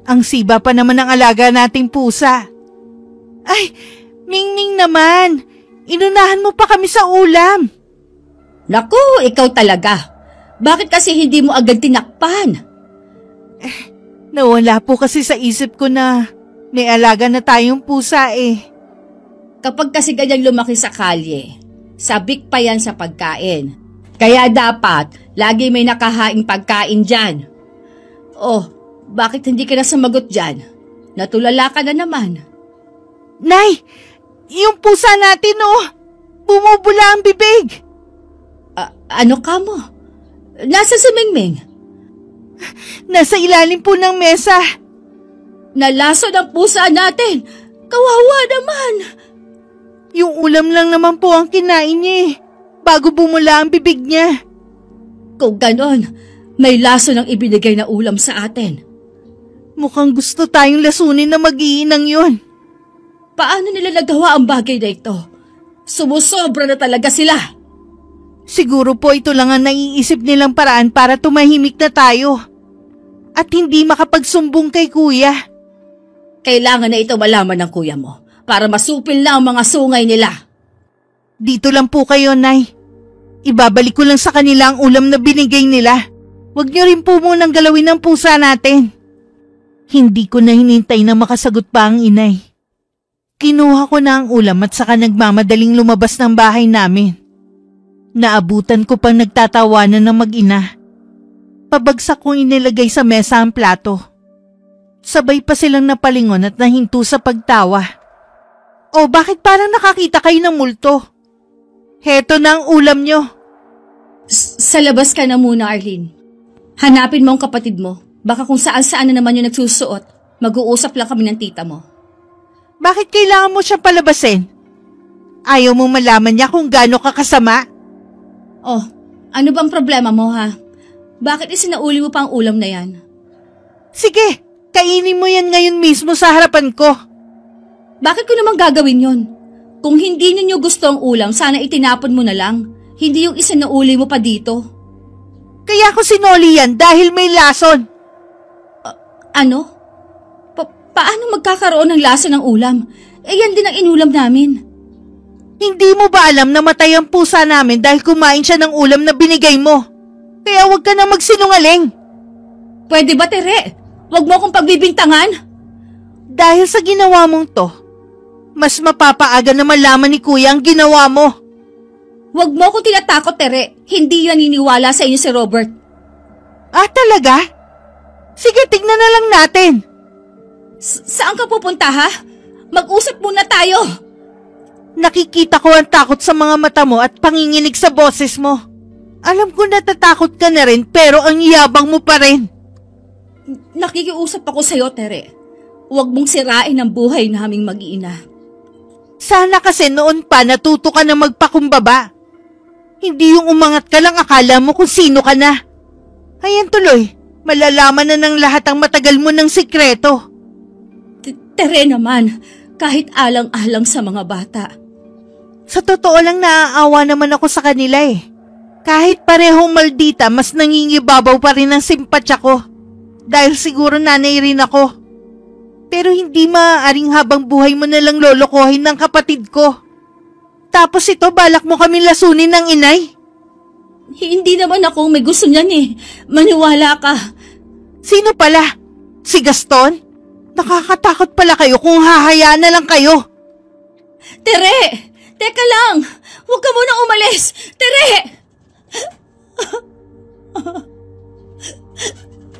Ang siba pa naman ng alaga nating pusa. Mingming naman. Inunahan mo pa kami sa ulam. Naku, ikaw talaga. Bakit kasi hindi mo agad tinakpan? Nawala po kasi sa isip ko na may alaga na tayong pusa Kapag kasi ganyang lumaki sa kalye, sabik pa yan sa pagkain. Kaya dapat, lagi may nakahaing pagkain dyan. Bakit hindi ka na sumagot dyan? Natulala ka na naman. Nay, yung pusa natin bumubula ang bibig. Ano ka mo? Nasa si Mingming? Nasa ilalim po ng mesa. Nalaso ng pusa natin. Kawawa naman. Yung ulam lang naman po ang kinain niya bago bumula ang bibig niya. Kung ganon, may laso ng ibinigay na ulam sa atin. Mukhang gusto tayong lasunin na mag-iinang yun. Paano nila nagawa ang bagay na ito? Sumusobra na talaga sila. Siguro po ito lang ang naiisip nilang paraan para tumahimik na tayo. At hindi makapagsumbong kay kuya. Kailangan na ito malaman ng kuya mo para masupil na ang mga sungay nila. Dito lang po kayo, Nay. Ibabalik ko lang sa kanila ang ulam na binigay nila. Huwag niyo rin po munang galawin ang pusa natin. Hindi ko na hinintay na makasagot pa ang inay. Kinuha ko na ang ulam at saka nagmamadaling lumabas ng bahay namin. Naabutan ko pang nagtatawanan ng mag-ina. Pabagsak kong inilagay sa mesa ang plato. Sabay pa silang napalingon at nahinto sa pagtawa. O bakit parang nakakita kayo ng multo? Heto na ang ulam nyo. Sa labas ka na muna, Arlene. Hanapin mo ang kapatid mo. Baka kung saan-saan na naman yung nagsusuot, mag-uusap lang kami ng tita mo. Bakit kailangan mo siya palabasin? Ayaw mo malaman niya kung gaano ka kasama? Oh, ano bang problema mo ha? Bakit isinauli mo pa ang ulam na yan? Sige, kainin mo yan ngayon mismo sa harapan ko. Bakit ko naman gagawin yon? Kung hindi ninyo gusto ang ulam, sana itinapon mo na lang. Hindi yung isinauli mo pa dito. Kaya ko sinoli yan dahil may lason. Ano? Paano magkakaroon ng lasa ng ulam? Eh yan din ang inulam namin. Hindi mo ba alam na matay ang pusa namin dahil kumain siya ng ulam na binigay mo? Kaya huwag ka na magsinungaling. Pwede ba, Tere? Huwag mo akong pagbibintangan. Dahil sa ginawa mong to, mas mapapaaga na malaman ni Kuya ang ginawa mo. Huwag mo akong tinatakot, Tere. Hindi naniniwala sa inyo si Robert. Ah, talaga? Sige, tignan na lang natin. Saan ka pupunta, ha? Mag-usap muna tayo. Nakikita ko ang takot sa mga mata mo at panginginig sa boses mo. Alam ko natatakot ka na rin pero ang yabang mo pa rin. Nakikiusap ako sa'yo, Tere. Huwag mong sirain ang buhay naming mag-iina. Sana kasi noon pa natuto ka na magpakumbaba. Hindi yung umangat ka lang akala mo kung sino ka na. Ayan tuloy, malalaman na ng lahat ang matagal mo ng sikreto. Tere naman, kahit alang-alang sa mga bata. Sa totoo lang naaawa naman ako sa kanila eh. Kahit parehong maldita, mas nangingibabaw pa rin ang simpatsya ko. Dahil siguro nanay rin ako. Pero hindi maaaring habang buhay mo nalang lolokohin ng kapatid ko. Tapos ito, balak mo kami lasunin ng inay. Hindi naman ako may gusto niyan eh. Maniwala ka. Sino pala? Si Gaston? Nakakatakot pala kayo kung hahayaan na lang kayo. Tere! Teka lang! Huwag ka munang umalis! Tere!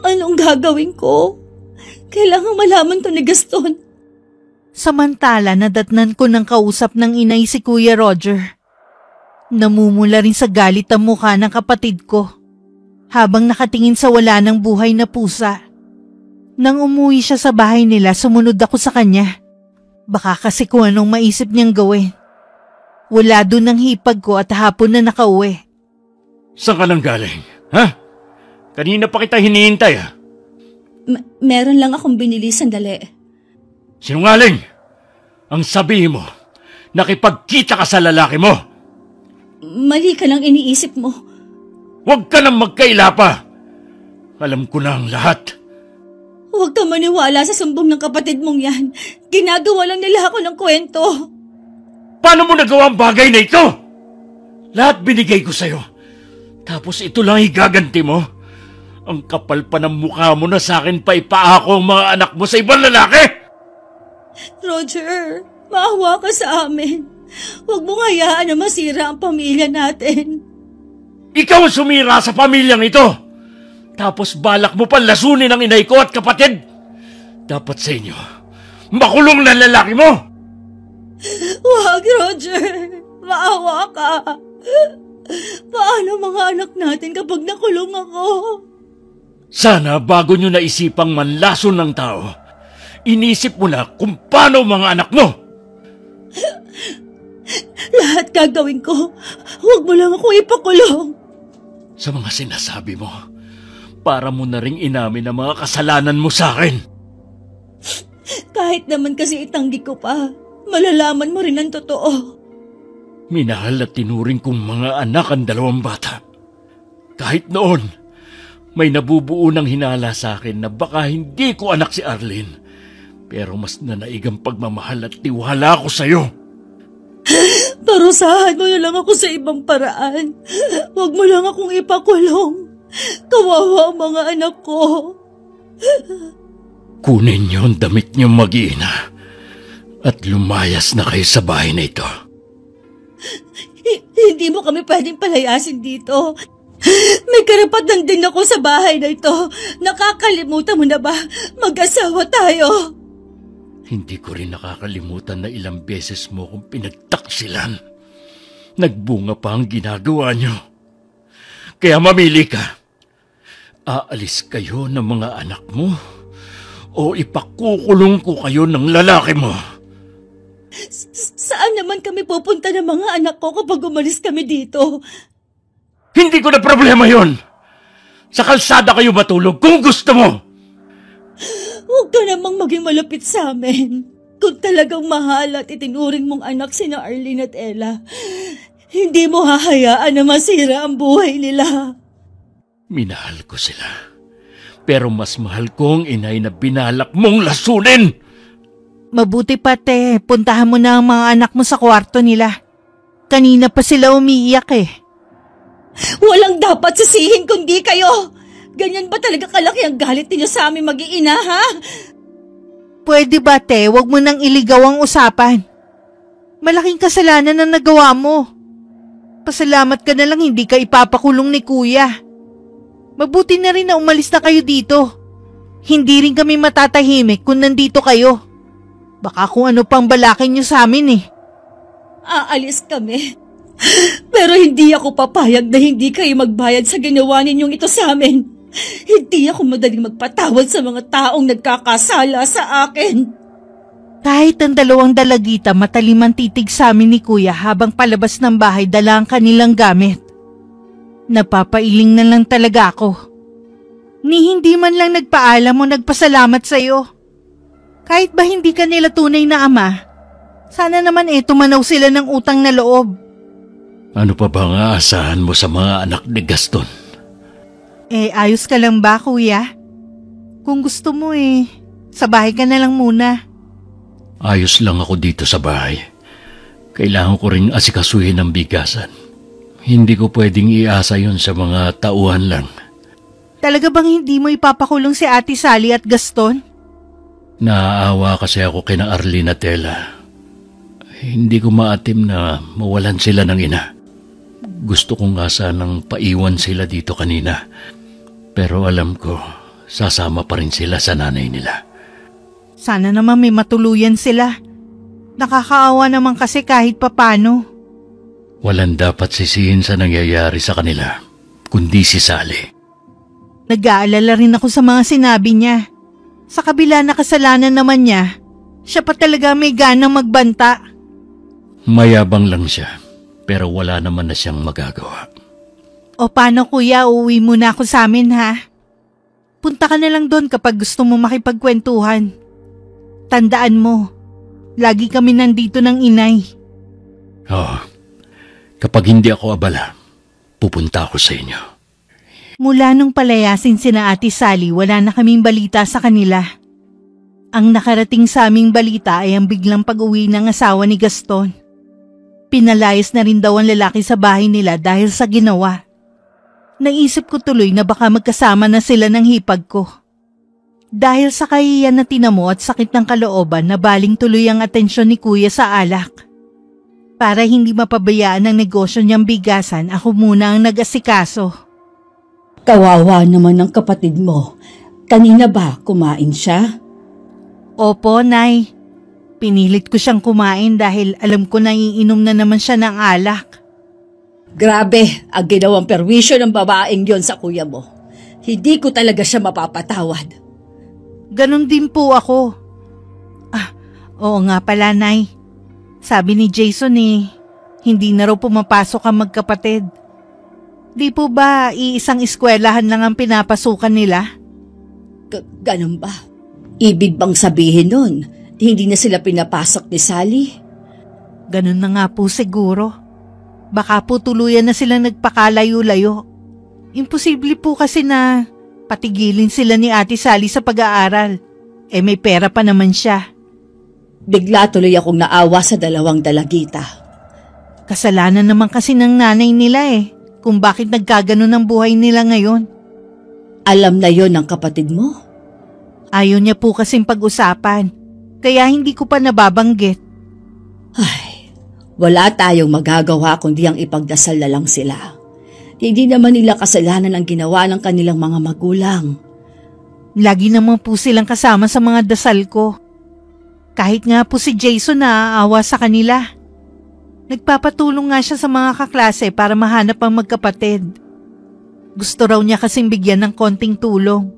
Anong gagawin ko? Kailangan malaman to ni Gaston. Samantala, nadatnan ko ng kausap ng inay si Kuya Roger. Namumula rin sa galit ang mukha ng kapatid ko, habang nakatingin sa wala ng buhay na pusa. Nang umuwi siya sa bahay nila, sumunod ako sa kanya. Baka kasi kung anong maisip niyang gawin. Wala doon ang hipag ko at hapon na nakauwi. Saan ka nang galing? Ha? Kanina pa kita hinihintay ha? Meron lang akong binili sandali. Sinungaling! Ang sabihin mo, nakipagkita ka sa lalaki mo! Mali ka lang iniisip mo. Huwag ka nang magkaila pa! Alam ko na ang lahat. Huwag ka maniwala sa sumbong ng kapatid mong yan. Ginagawa lang nila ako ng kwento. Paano mo nagawa ang bagay na ito? Lahat binigay ko sa'yo. Tapos ito lang igaganti mo? Ang kapal pa ng mukha mo na sa akin pa ipaako ang mga anak mo sa ibang lalaki! Roger, maawa ka sa amin. Huwag mong hayaan na masira ang pamilya natin. Ikaw ang sumira sa pamilyang ito! Tapos balak mo pa lasunin ang inay ko at kapatid! Dapat sa inyo, makulong na lalaki mo! Wag, Roger! Maawa ka! Paano mga anak natin kapag nakulong ako? Sana bago nyo naisipang manlason ng tao, inisip mo na kung paano mga anak mo! Lahat gagawin ko. Huwag mo lang ako ipakulong. Sa mga sinasabi mo, para mo na ring inamin ang mga kasalanan mo sa akin. Kahit naman kasi itanggi ko pa, malalaman mo rin ang totoo. Minahal at tinuring kong mga anak ang dalawang bata. Kahit noon, may nabubuo ng hinala sa akin na baka hindi ko anak si Arlene. Pero mas nanaigang pagmamahal at tiwala ko sa'yo. Parusahan mo na lang ako sa ibang paraan. Huwag mo lang akong ipakulong. Kawawa ang mga anak ko. Kunin niyo ang damit niyo mag-iina at lumayas na kayo sa bahay na ito. Hindi mo kami pwedeng palayasin dito. May karapatan din ako sa bahay na ito. Nakakalimutan mo na ba? Mag-asawa tayo. Hindi ko rin nakakalimutan na ilang beses mo kong pinagtaksilan. Nagbunga pa ang ginagawa niyo. Kaya mamili ka. Aalis kayo ng mga anak mo o ipakukulong ko kayo ng lalaki mo. Saan naman kami pupunta ng mga anak ko kapag umalis kami dito? Hindi ko na problema yon. Sa kalsada kayo matulog kung gusto mo. Huwag ka namang maging malapit sa amin. Kung talagang mahal at itinuring mong anak sina Arlene at Ella, hindi mo hahayaan na masira ang buhay nila. Minahal ko sila. Pero mas mahal ko ang inay na binalak mong lasunin. Mabuti pa, te. Puntahan mo na ang mga anak mo sa kwarto nila. Kanina pa sila umiiyak eh. Walang dapat sisihin kundi kayo. Ganyan ba talaga kalaki ang galit ninyo sa aming mag-iina, ha? Pwede ba, te? Huwag mo nang iligaw ang usapan. Malaking kasalanan ang nagawa mo. Pasalamat ka na lang hindi ka ipapakulong ni Kuya. Mabuti na rin na umalis na kayo dito. Hindi rin kami matatahimik kung nandito kayo. Baka kung ano pang balakin nyo sa amin eh. Aalis kami. Pero hindi ako papayag na hindi kayo magbayad sa ginawa ninyong ito sa amin. Hindi ako madaling magpatawad sa mga taong nagkakasala sa akin. Kahit ang dalawang dalagita matalimang titig sa amin ni Kuya habang palabas ng bahay dala ang kanilang gamit. Napapailing na lang talaga ako. Ni hindi man lang nagpaalam o nagpasalamat sa'yo. Kahit ba hindi ka nila tunay na ama, sana naman tumanaw sila ng utang na loob. Ano pa bang aasahan mo sa mga anak ni Gaston? Ayos ka lang ba, Kuya? Kung gusto mo sa bahay ka na lang muna. Ayos lang ako dito sa bahay. Kailangan ko ring asikasuhin ang bigasan. Hindi ko pwedeng iasa yon sa mga tauhan lang. Talaga bang hindi mo ipapakulong si Ate Sally at Gaston? Naaawa kasi ako kina Arlene at Ella. Hindi ko maatim na mawalan sila ng ina. Gusto ko nga sanang paiwan sila dito kanina. Pero alam ko, sasama pa rin sila sa nanay nila. Sana naman may matuluyan sila. Nakakaawa naman kasi kahit papano. Walang dapat sisihin sa nangyayari sa kanila, kundi si Sally. Nag-aalala rin ako sa mga sinabi niya. Sa kabila na kasalanan naman niya, siya pa talaga may ganang magbanta. Mayabang lang siya, pero wala naman na siyang magagawa. O paano, Kuya, uuwi muna ako sa amin, ha? Punta ka na lang doon kapag gusto mo makipagkwentuhan. Tandaan mo, lagi kami nandito ng inay. Oo, kapag hindi ako abala, pupunta ako sa inyo. Mula nung palayasin sina Ate Sally, wala na kaming balita sa kanila. Ang nakarating sa aming balita ay ang biglang pag-uwi ng asawa ni Gaston. Pinalayas na rin daw ang lalaki sa bahay nila dahil sa ginawa. Naisip ko tuloy na baka magkasama na sila ng hipag ko. Dahil sa kahiyan na tinamo at sakit ng kalooban na baling tuloy ang atensyon ni Kuya sa alak. Para hindi mapabayaan ang negosyo niyang bigasan, ako muna ang nag-asikaso. Kawawa naman ng kapatid mo. Kanina ba kumain siya? Opo, Nay. Pinilit ko siyang kumain dahil alam ko na iinom na naman siya ng alak. Grabe ang ginawang perwisyo ng babaeng yon sa kuya mo. Hindi ko talaga siya mapapatawad. Ganon din po ako. Oo nga pala, Nay. Sabi ni Jason hindi na raw pumapasok ang magkapatid. Di po ba iisang eskwelahan lang ang pinapasukan nila? Ganun ba? Ibig bang sabihin nun, hindi na sila pinapasok ni Sally? Ganun na nga po siguro. Baka po tuluyan na silang nagpakalayo-layo. Imposible po kasi na patigilin sila ni Ate Sally sa pag-aaral. May pera pa naman siya. Bigla tuloy akong naawa sa dalawang dalagita. Kasalanan naman kasi ng nanay nila kung bakit nagkaganon ang buhay nila ngayon. Alam na yon ng kapatid mo? Ayaw niya po kasing pag-usapan, kaya hindi ko pa nababanggit. Ay, wala tayong magagawa kundi ang ipagdasal na lang sila. Hindi naman nila kasalanan ang ginawa ng kanilang mga magulang. Lagi naman po silang kasama sa mga dasal ko. Kahit nga po si Jason naaawa sa kanila. Nagpapatulong nga siya sa mga kaklase para mahanap ang magkapatid. Gusto raw niya kasing bigyan ng konting tulong.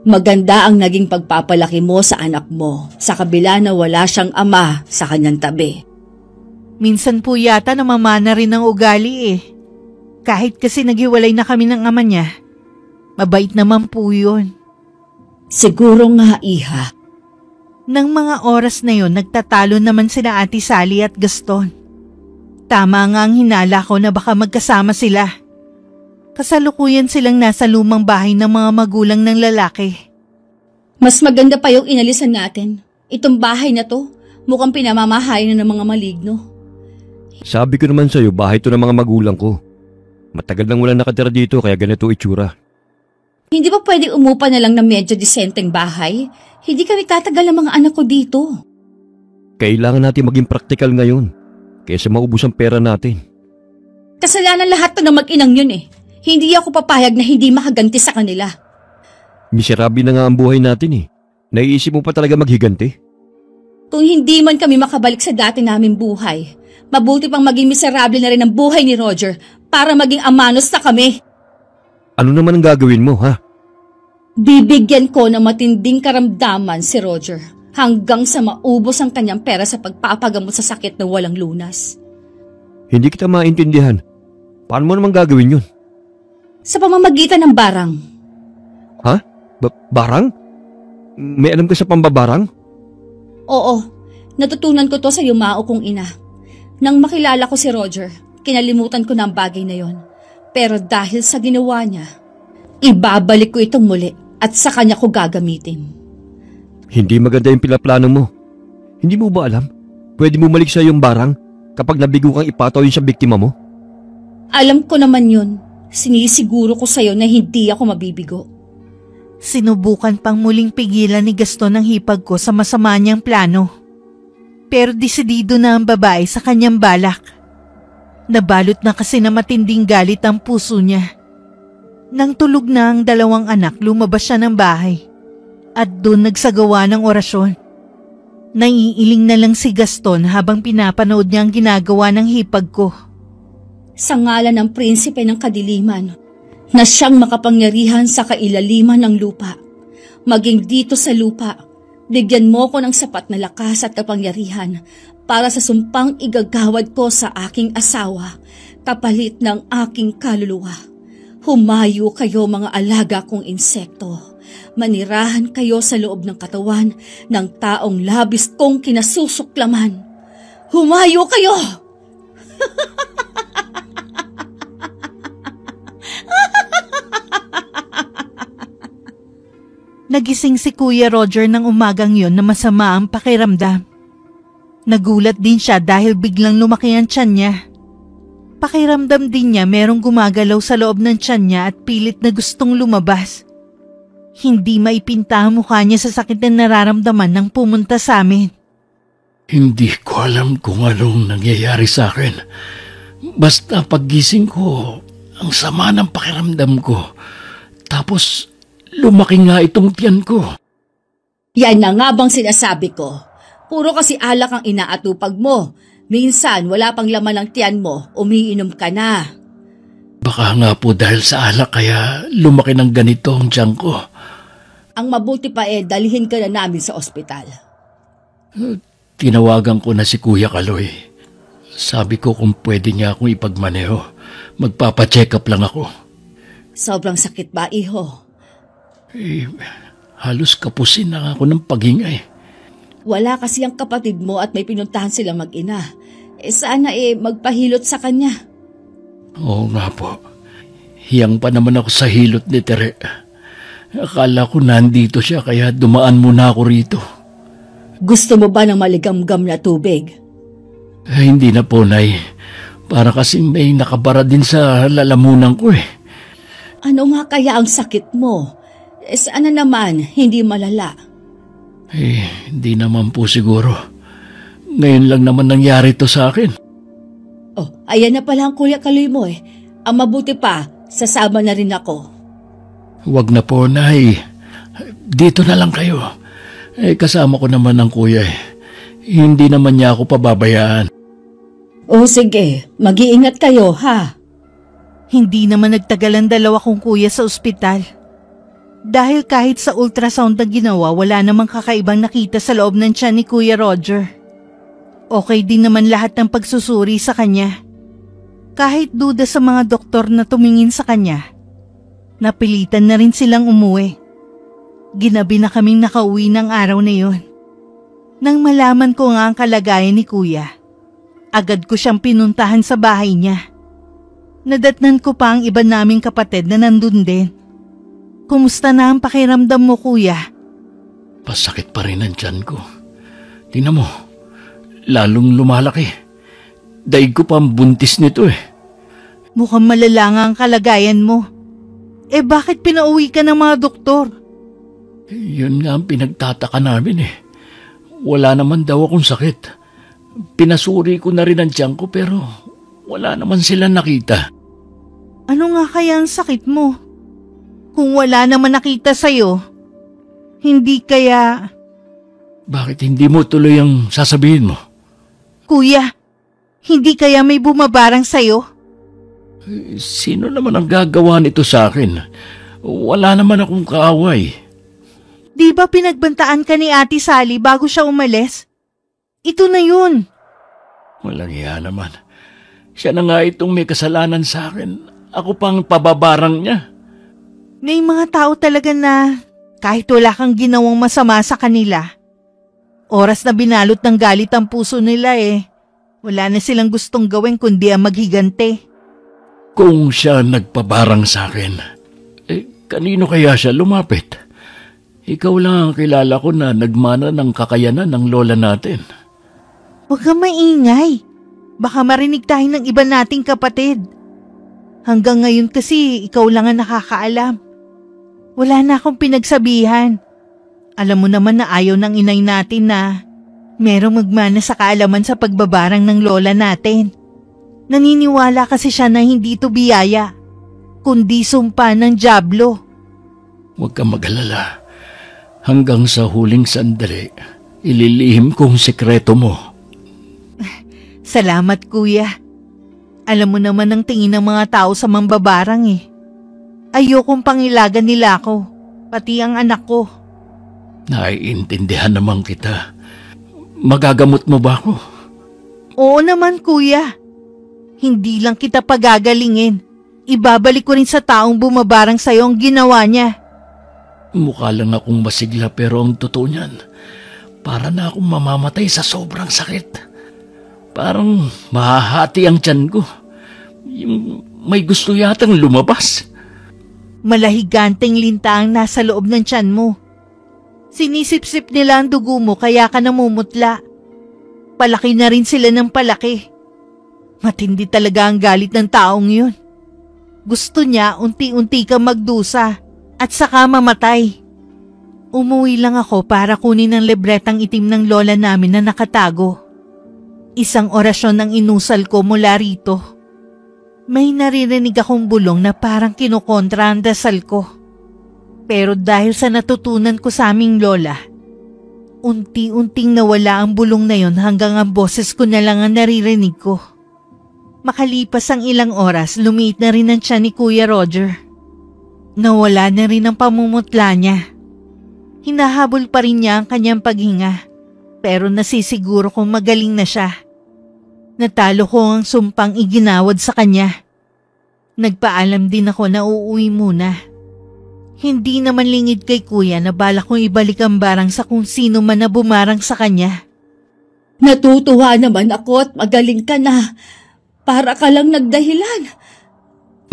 Maganda ang naging pagpapalaki mo sa anak mo sa kabila na wala siyang ama sa kanyang tabi. Minsan po yata namamana rin ang ugali Kahit kasi naghiwalay na kami ng ama niya, mabait naman po yun. Siguro nga, Iha. Nang mga oras na yon, nagtatalo naman sina Ate Sally at Gaston. Tama nga ang hinala ko na baka magkasama sila. Kasalukuyan silang nasa lumang bahay ng mga magulang ng lalaki. Mas maganda pa yung inalisan natin. Itong bahay na to, mukhang pinamamahay na ng mga maligno. Sabi ko naman sa'yo, bahay to ng mga magulang ko. Matagal nang wala nakatira dito kaya ganito itsura. Hindi ba pwede umupa na lang ng medyo disenteng bahay? Hindi kami tatagal ng mga anak ko dito. Kailangan natin maging praktikal ngayon kaysa maubos ang pera natin. Kasalanan lahat to ng mag-inang yun Hindi ako papayag na hindi makaganti sa kanila. Miserable na nga ang buhay natin Naiisip mo pa talaga maghiganti? Kung hindi man kami makabalik sa dati naming buhay, mabuti pang maging miserable na rin ang buhay ni Roger para maging amanos na kami. Ano naman ang gagawin mo, ha? Bibigyan ko ng matinding karamdaman si Roger hanggang sa maubos ang kanyang pera sa pagpapagamot sa sakit na walang lunas. Hindi kita maintindihan. Paano mo naman gagawin yun? Sa pamamagitan ng barang. Ha? Barang? May alam ka sa pambabarang? Oo, natutunan ko to sa yumao kong ina. Nang makilala ko si Roger, kinalimutan ko na ang bagay na yon. Pero dahil sa ginawa niya, ibabalik ko itong muli at sa kanya ko gagamitin. Hindi maganda yung pinaplano mo. Hindi mo ba alam? Pwede mo malik sa yung barang kapag nabigo kang ipataw yun sa biktima mo? Alam ko naman yun. Sinisiguro ko sa'yo na hindi ako mabibigo. Sinubukan pang muling pigilan ni Gaston ang hipag ko sa masama niyang plano. Pero desidido na ang babae sa kanyang balak. Nabalot na kasi na matinding galit ang puso niya. Nang tulog na ang dalawang anak, lumabas siya ng bahay. At doon nagsagawa ng orasyon. Naiiling na lang si Gaston habang pinapanood niya ang ginagawa ng hipag ko. Sa ngalan ng prinsipe ng kadiliman, na siyang makapangyarihan sa kailaliman ng lupa. Maging dito sa lupa, bigyan mo ko ng sapat na lakas at kapangyarihan para sa sumpang igagawad ko sa aking asawa, kapalit ng aking kaluluwa. Humayo kayo mga alaga kong insekto. Manirahan kayo sa loob ng katawan ng taong labis kong kinasusuklaman. Humayo kayo! Nagising si Kuya Roger ng umagang yon na masama ang pakiramdam. Nagulat din siya dahil biglang lumaki ang tiyan niya. Pakiramdam din niya merong gumagalaw sa loob ng tiyan niya at pilit na gustong lumabas. Hindi maipinta ang mukha niya sa sakit na nararamdaman nang pumunta sa amin. Hindi ko alam kung anong nangyayari sa akin. Basta paggising ko, ang sama ng pakiramdam ko. Tapos lumaki nga itong tiyan ko. Yan na nga bang sinasabi ko? Puro kasi alak ang inaatupag mo. Minsan wala pang laman ng tiyan mo, umiinom ka na. Baka nga po dahil sa alak kaya lumaki ng ganito ang tiyan ko. Ang mabuti pa dalhin ka na namin sa ospital. Tinawagan ko na si Kuya Kaloy. Sabi ko kung pwede niya akong ipagmaneho. Magpapacheck up lang ako. Sobrang sakit ba, iho? Halos kapusin na ako ng paghinga. Wala kasi ang kapatid mo at may pinuntahan silang mag-ina. Sana magpahilot sa kanya. Oo nga po. Hiyang pa naman ako sa hilot ni Tere. Akala ko nandito siya kaya dumaan muna ako rito. Gusto mo ba ng maligamgam na tubig? Hindi na po, Nay. Para kasing may nakabara din sa lalamunan ko eh. Ano nga kaya ang sakit mo? Sana naman hindi malala. Hindi naman po siguro. Ngayon lang naman nangyari to sa akin. Oh, ayan na pala ang Kuya Kaloy mo eh. Ang mabuti pa, sasama na rin ako. Huwag na po, Nay. Dito na lang kayo. Kasama ko naman ang kuya eh. Hindi naman niya ako pababayaan. Oh, sige. Mag-iingat kayo, ha? Hindi naman nagtagal ang dalawa kong kuya sa ospital. Dahil kahit sa ultrasound na ginawa, wala namang kakaibang nakita sa loob ng tiyan ni Kuya Roger. Okay din naman lahat ng pagsusuri sa kanya. Kahit duda sa mga doktor na tumingin sa kanya, napilitan na rin silang umuwi. Ginabi na kaming nakauwi ng araw na yun. Nang malaman ko nga ang kalagayan ni Kuya, agad ko siyang pinuntahan sa bahay niya. Nadatnan ko pa ang iba naming kapatid na nandun din. Kumusta na ang pakiramdam mo, Kuya? Pasakit pa rin ang tiyan ko. Tingnan mo, lalong lumalaki. Daig ko pa ang buntis nito eh. Mukhang malala nga ang kalagayan mo. Bakit pinauwi ka ng mga doktor? Yun nga ang pinagtataka namin eh. Wala naman daw akong sakit. Pinasuri ko na rin ang tiyan ko pero wala naman sila nakita. Ano nga kaya ang sakit mo? Kung wala naman nakita sa'yo, hindi kaya... Bakit hindi mo tuloy ang sasabihin mo? Kuya, hindi kaya may bumabarang sa'yo? Sino naman ang gagawa nito sa akin? Wala naman akong kaaway. Di ba pinagbantaan ka ni Ate Sally bago siya umalis? Ito na yun. Walang iya naman. Siya na nga itong may kasalanan sa akin. Ako pang pababarang niya. May mga tao talaga na kahit wala kang ginawang masama sa kanila, oras na binalot ng galit ang puso nila wala na silang gustong gawin kundi ang maghigante. Kung siya nagpabarang sa akin, kanino kaya siya lumapit? Ikaw lang ang kilala ko na nagmana ng kakayanan ng lola natin. Huwag kang maingay. Baka marinig tayo ng iba nating kapatid. Hanggang ngayon kasi ikaw lang ang nakakaalam. Wala na akong pinagsabihan. Alam mo naman na ayaw ng inay natin na merong magmana sa kaalaman sa pagbabarang ng lola natin. Naniniwala kasi siya na hindi ito biyaya, kundi sumpa ng dyablo. Huwag kang mag-alala. Hanggang sa huling sandali, ililihim kong sekreto mo. Salamat, Kuya. Alam mo naman ang tingin ng mga tao sa mambabarang Ayokong pangilagan nila ako, pati ang anak ko. Naiintindihan naman kita. Magagamot mo ba ako? Oo naman, Kuya. Hindi lang kita pagagalingin. Ibabalik ko rin sa taong bumabarang sa'yo ang ginawa niya. Mukha lang akong masigla pero ang totoo niyan, para na akong mamamatay sa sobrang sakit. Parang mahahati ang tiyan ko. Yung may gusto yatang lumabas. Malahiganteng linta ang nasa loob ng tiyan mo. Sinisip-sip nila ang dugo mo kaya ka namumutla. Palaki na rin sila ng palaki. Matindi talaga ang galit ng taong yun. Gusto niya unti-unti kang magdusa at saka mamatay. Umuwi lang ako para kunin ang libretang itim ng lola namin na nakatago. Isang orasyon ang inusal ko mula rito. May naririnig akong bulong na parang kinukontra ang dasal ko. Pero dahil sa natutunan ko sa aming lola, unti-unting nawala ang bulong na yon hanggang ang boses ko na lang ang naririnig ko. Makalipas ang ilang oras, lumiit na rin ang tiyan ni Kuya Roger. Nawala na rin ang pamumutla niya. Hinahabol pa rin niya ang kanyang paghinga, pero nasisiguro kong magaling na siya. Natalo ko ang sumpang iginawad sa kanya. Nagpaalam din ako na uuwi muna. Hindi naman lingid kay Kuya na balak kong ibalik ang barang sa kung sino man na bumarang sa kanya. Natutuwa naman ako at magaling ka na. Para ka lang nagdahilan.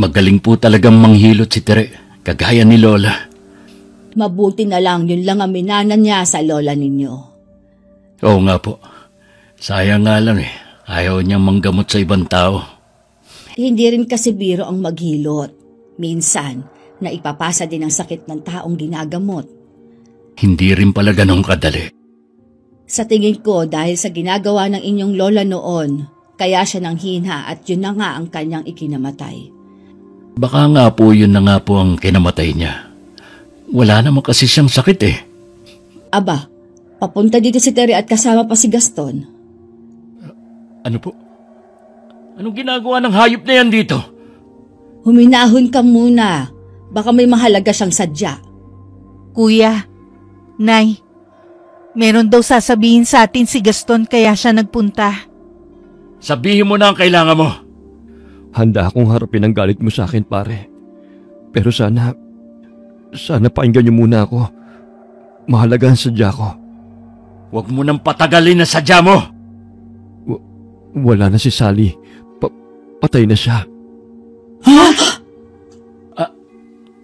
Magaling po talagang manghilot si Tere, kagaya ni Lola. Mabuti na lang yun lang ang minana niya sa lola ninyo. Oo nga po. Sayang nga lang ayaw niyang manggamot sa ibang tao. Hindi rin kasi biro ang maghilot. Minsan, naipapasa din ang sakit ng taong ginagamot. Hindi rin pala ganong kadali. Sa tingin ko dahil sa ginagawa ng inyong lola noon, kaya siya nang hina at yun na nga ang kanyang ikinamatay. Baka nga po yun na nga po ang kinamatay niya. Wala naman kasi siyang sakit Aba, papunta dito si Tere at kasama pa si Gaston. Ano po? Anong ginagawa ng hayop na yan dito? Huminahon ka muna. Baka may mahalaga siyang sadya. Kuya, Nay, meron daw sasabihin sa atin si Gaston kaya siya nagpunta. Sabihin mo na ang kailangan mo. Handa akong harapin ang galit mo sa akin, pare. Pero sana pakinggan niyo muna ako. Mahalaga ang sadya ko. Huwag mo nang patagalin ang sadya mo. Wala na si Sally. Patay na siya. Ha?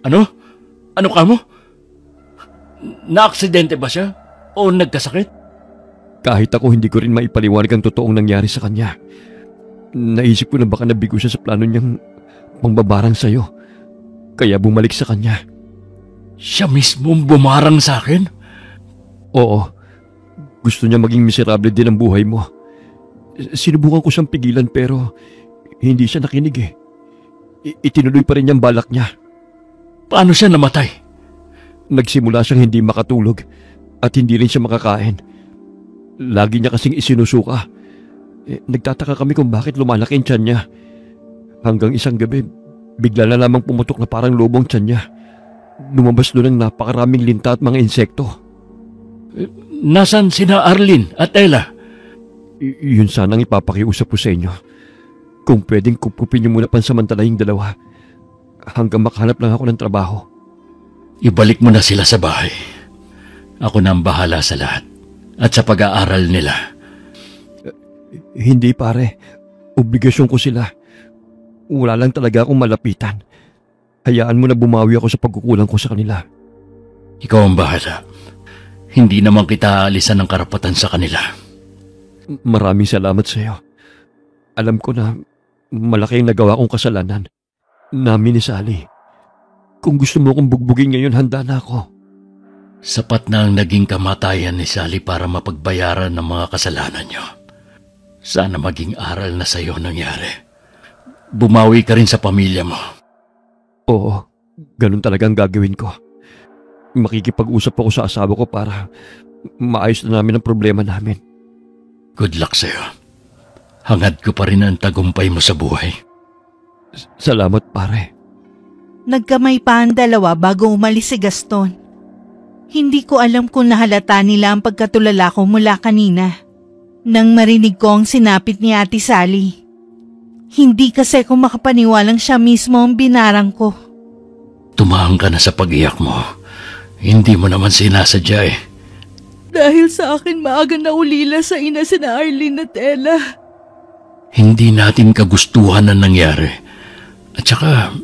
Ano? Ano ka mo? Na-aksidente ba siya? O nagkasakit? Kahit ako hindi ko rin maipaliwanag ang totoong nangyari sa kanya. Naisip ko na baka nabigo siya sa plano niyang pangbabarang sa'yo. Kaya bumalik sa kanya. Siya mismo bumarang sa akin? Oo. Gusto niya maging miserable din ang buhay mo. Sinubukan ko siyang pigilan pero hindi siya nakinig Itinuloy pa rin niyang balak niya. Paano siya namatay? Nagsimula siyang hindi makatulog at hindi rin siya makakain. Lagi niya kasing isinusuka. Nagtataka kami kung bakit lumalaki ang tiyan niya. Hanggang isang gabi, bigla na lamang pumutok na parang lobong tiyan niya. Lumabas doon ang napakaraming linta at mga insekto. Nasaan sina Arlene at Ella? Yun sanang ipapakiusap ko sa inyo. Kung pwedeng kupkupin niyo muna pansamantala yung dalawa hanggang makahanap lang ako ng trabaho. Ibalik mo na sila sa bahay. Ako na ang bahala sa lahat at sa pag-aaral nila. Hindi pare, obligasyon ko sila. Wala lang talaga akong malapitan. Hayaan mo na bumawi ako sa pagkukulang ko sa kanila. Ikaw ang bahala. Hindi naman kita aalisan ng karapatan sa kanila. Maraming salamat sa iyo. Alam ko na malaki ang nagawa kong kasalanan. Namin ni Sally. Kung gusto mo akong bugbugin ngayon, handa na ako. Sapat na ang naging kamatayan ni Sally para mapagbayaran ng mga kasalanan niyo. Sana maging aral na sa iyo nangyari. Bumawi ka rin sa pamilya mo. Oo, ganun talagang gagawin ko. Makikipag-usap ako sa asawa ko para maayos na namin ang problema namin. Good luck sa iyo. Hangad ko pa rin ang tagumpay mo sa buhay. Salamat pare. Nagkamay pa ang dalawa bago umalis si Gaston. Hindi ko alam kung nahalata nila ang pagkatulala ko mula kanina. Nang marinig ko ang sinapit ni Ate Sally. Hindi kasi ko makapaniwalang siya mismo ang binarang ko. Tumahang ka na sa pag-iyak mo. Hindi mo naman sinasadya Dahil sa akin maaga na ulila sa ina sina Arlene at Ella. Hindi natin kagustuhan ang nangyari. At saka,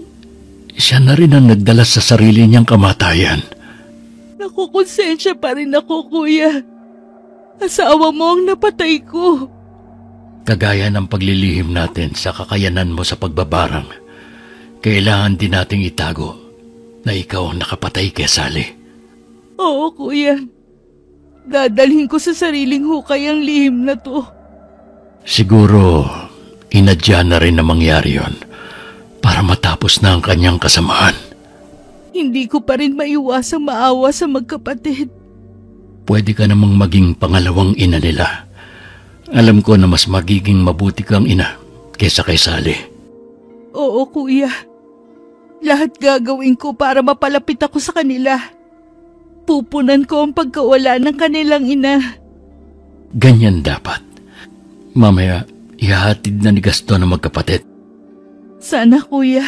siya na rin ang nagdala sa sarili niyang kamatayan. Nakukonsensya pa rin ako, kuya. Asawa mo ang napatay ko. Kagaya ng paglilihim natin sa kakayanan mo sa pagbabarang, kailangan din nating itago na ikaw ang nakapatay kay Sally. Oo, kuya. Dadalhin ko sa sariling hukay ang lihim na to. Siguro, inadya na rin na mangyari yon para matapos na ang kanyang kasamaan. Hindi ko pa rin maiwasang maawa sa magkapatid. Pwede ka namang maging pangalawang ina nila. Alam ko na mas magiging mabuti kang ina kaysa kay Sally. Oo, kuya. Lahat gagawin ko para mapalapit ako sa kanila. Pupunan ko ang pagkawala ng kanilang ina. Ganyan dapat. Mamaya, ihahatid na ni Gaston ang magkapatid. Sana, kuya.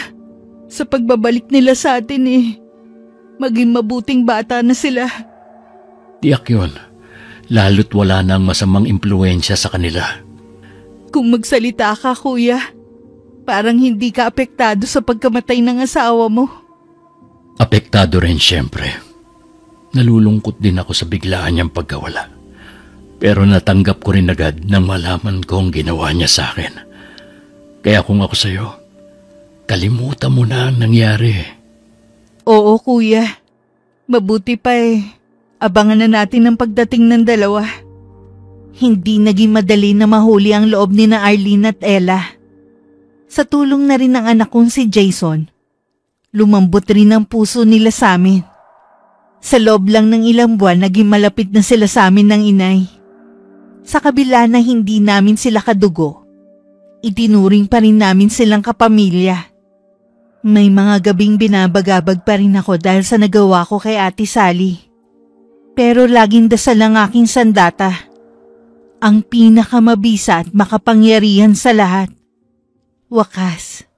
Sa pagbabalik nila sa atin maging mabuting bata na sila. Tiyak yun. Lalo't wala nang masamang impluensya sa kanila. Kung magsalita ka, kuya, parang hindi ka apektado sa pagkamatay ng asawa mo. Apektado rin siyempre. Nalulungkot din ako sa biglaan niyang pagkawala. Pero natanggap ko rin agad nang malaman ko ang ginawa niya sa akin. Kaya kung ako sa'yo, kalimutan mo na ang nangyari. Oo, kuya. Mabuti pa abangan na natin ang pagdating ng dalawa. Hindi naging madali na mahuli ang loob ni na Arlene at Ella. Sa tulong na rin ng anak kong si Jason, lumambot rin ang puso nila sa amin. Sa loob lang ng ilang buwan, naging malapit na sila sa amin ng inay. Sa kabila na hindi namin sila kadugo, itinuring pa rin namin silang kapamilya. May mga gabing binabagabag pa rin ako dahil sa nagawa ko kay Ate Sally. Pero laging dasal ang aking sandata, ang pinakamabisa at makapangyarihan sa lahat. Wakas,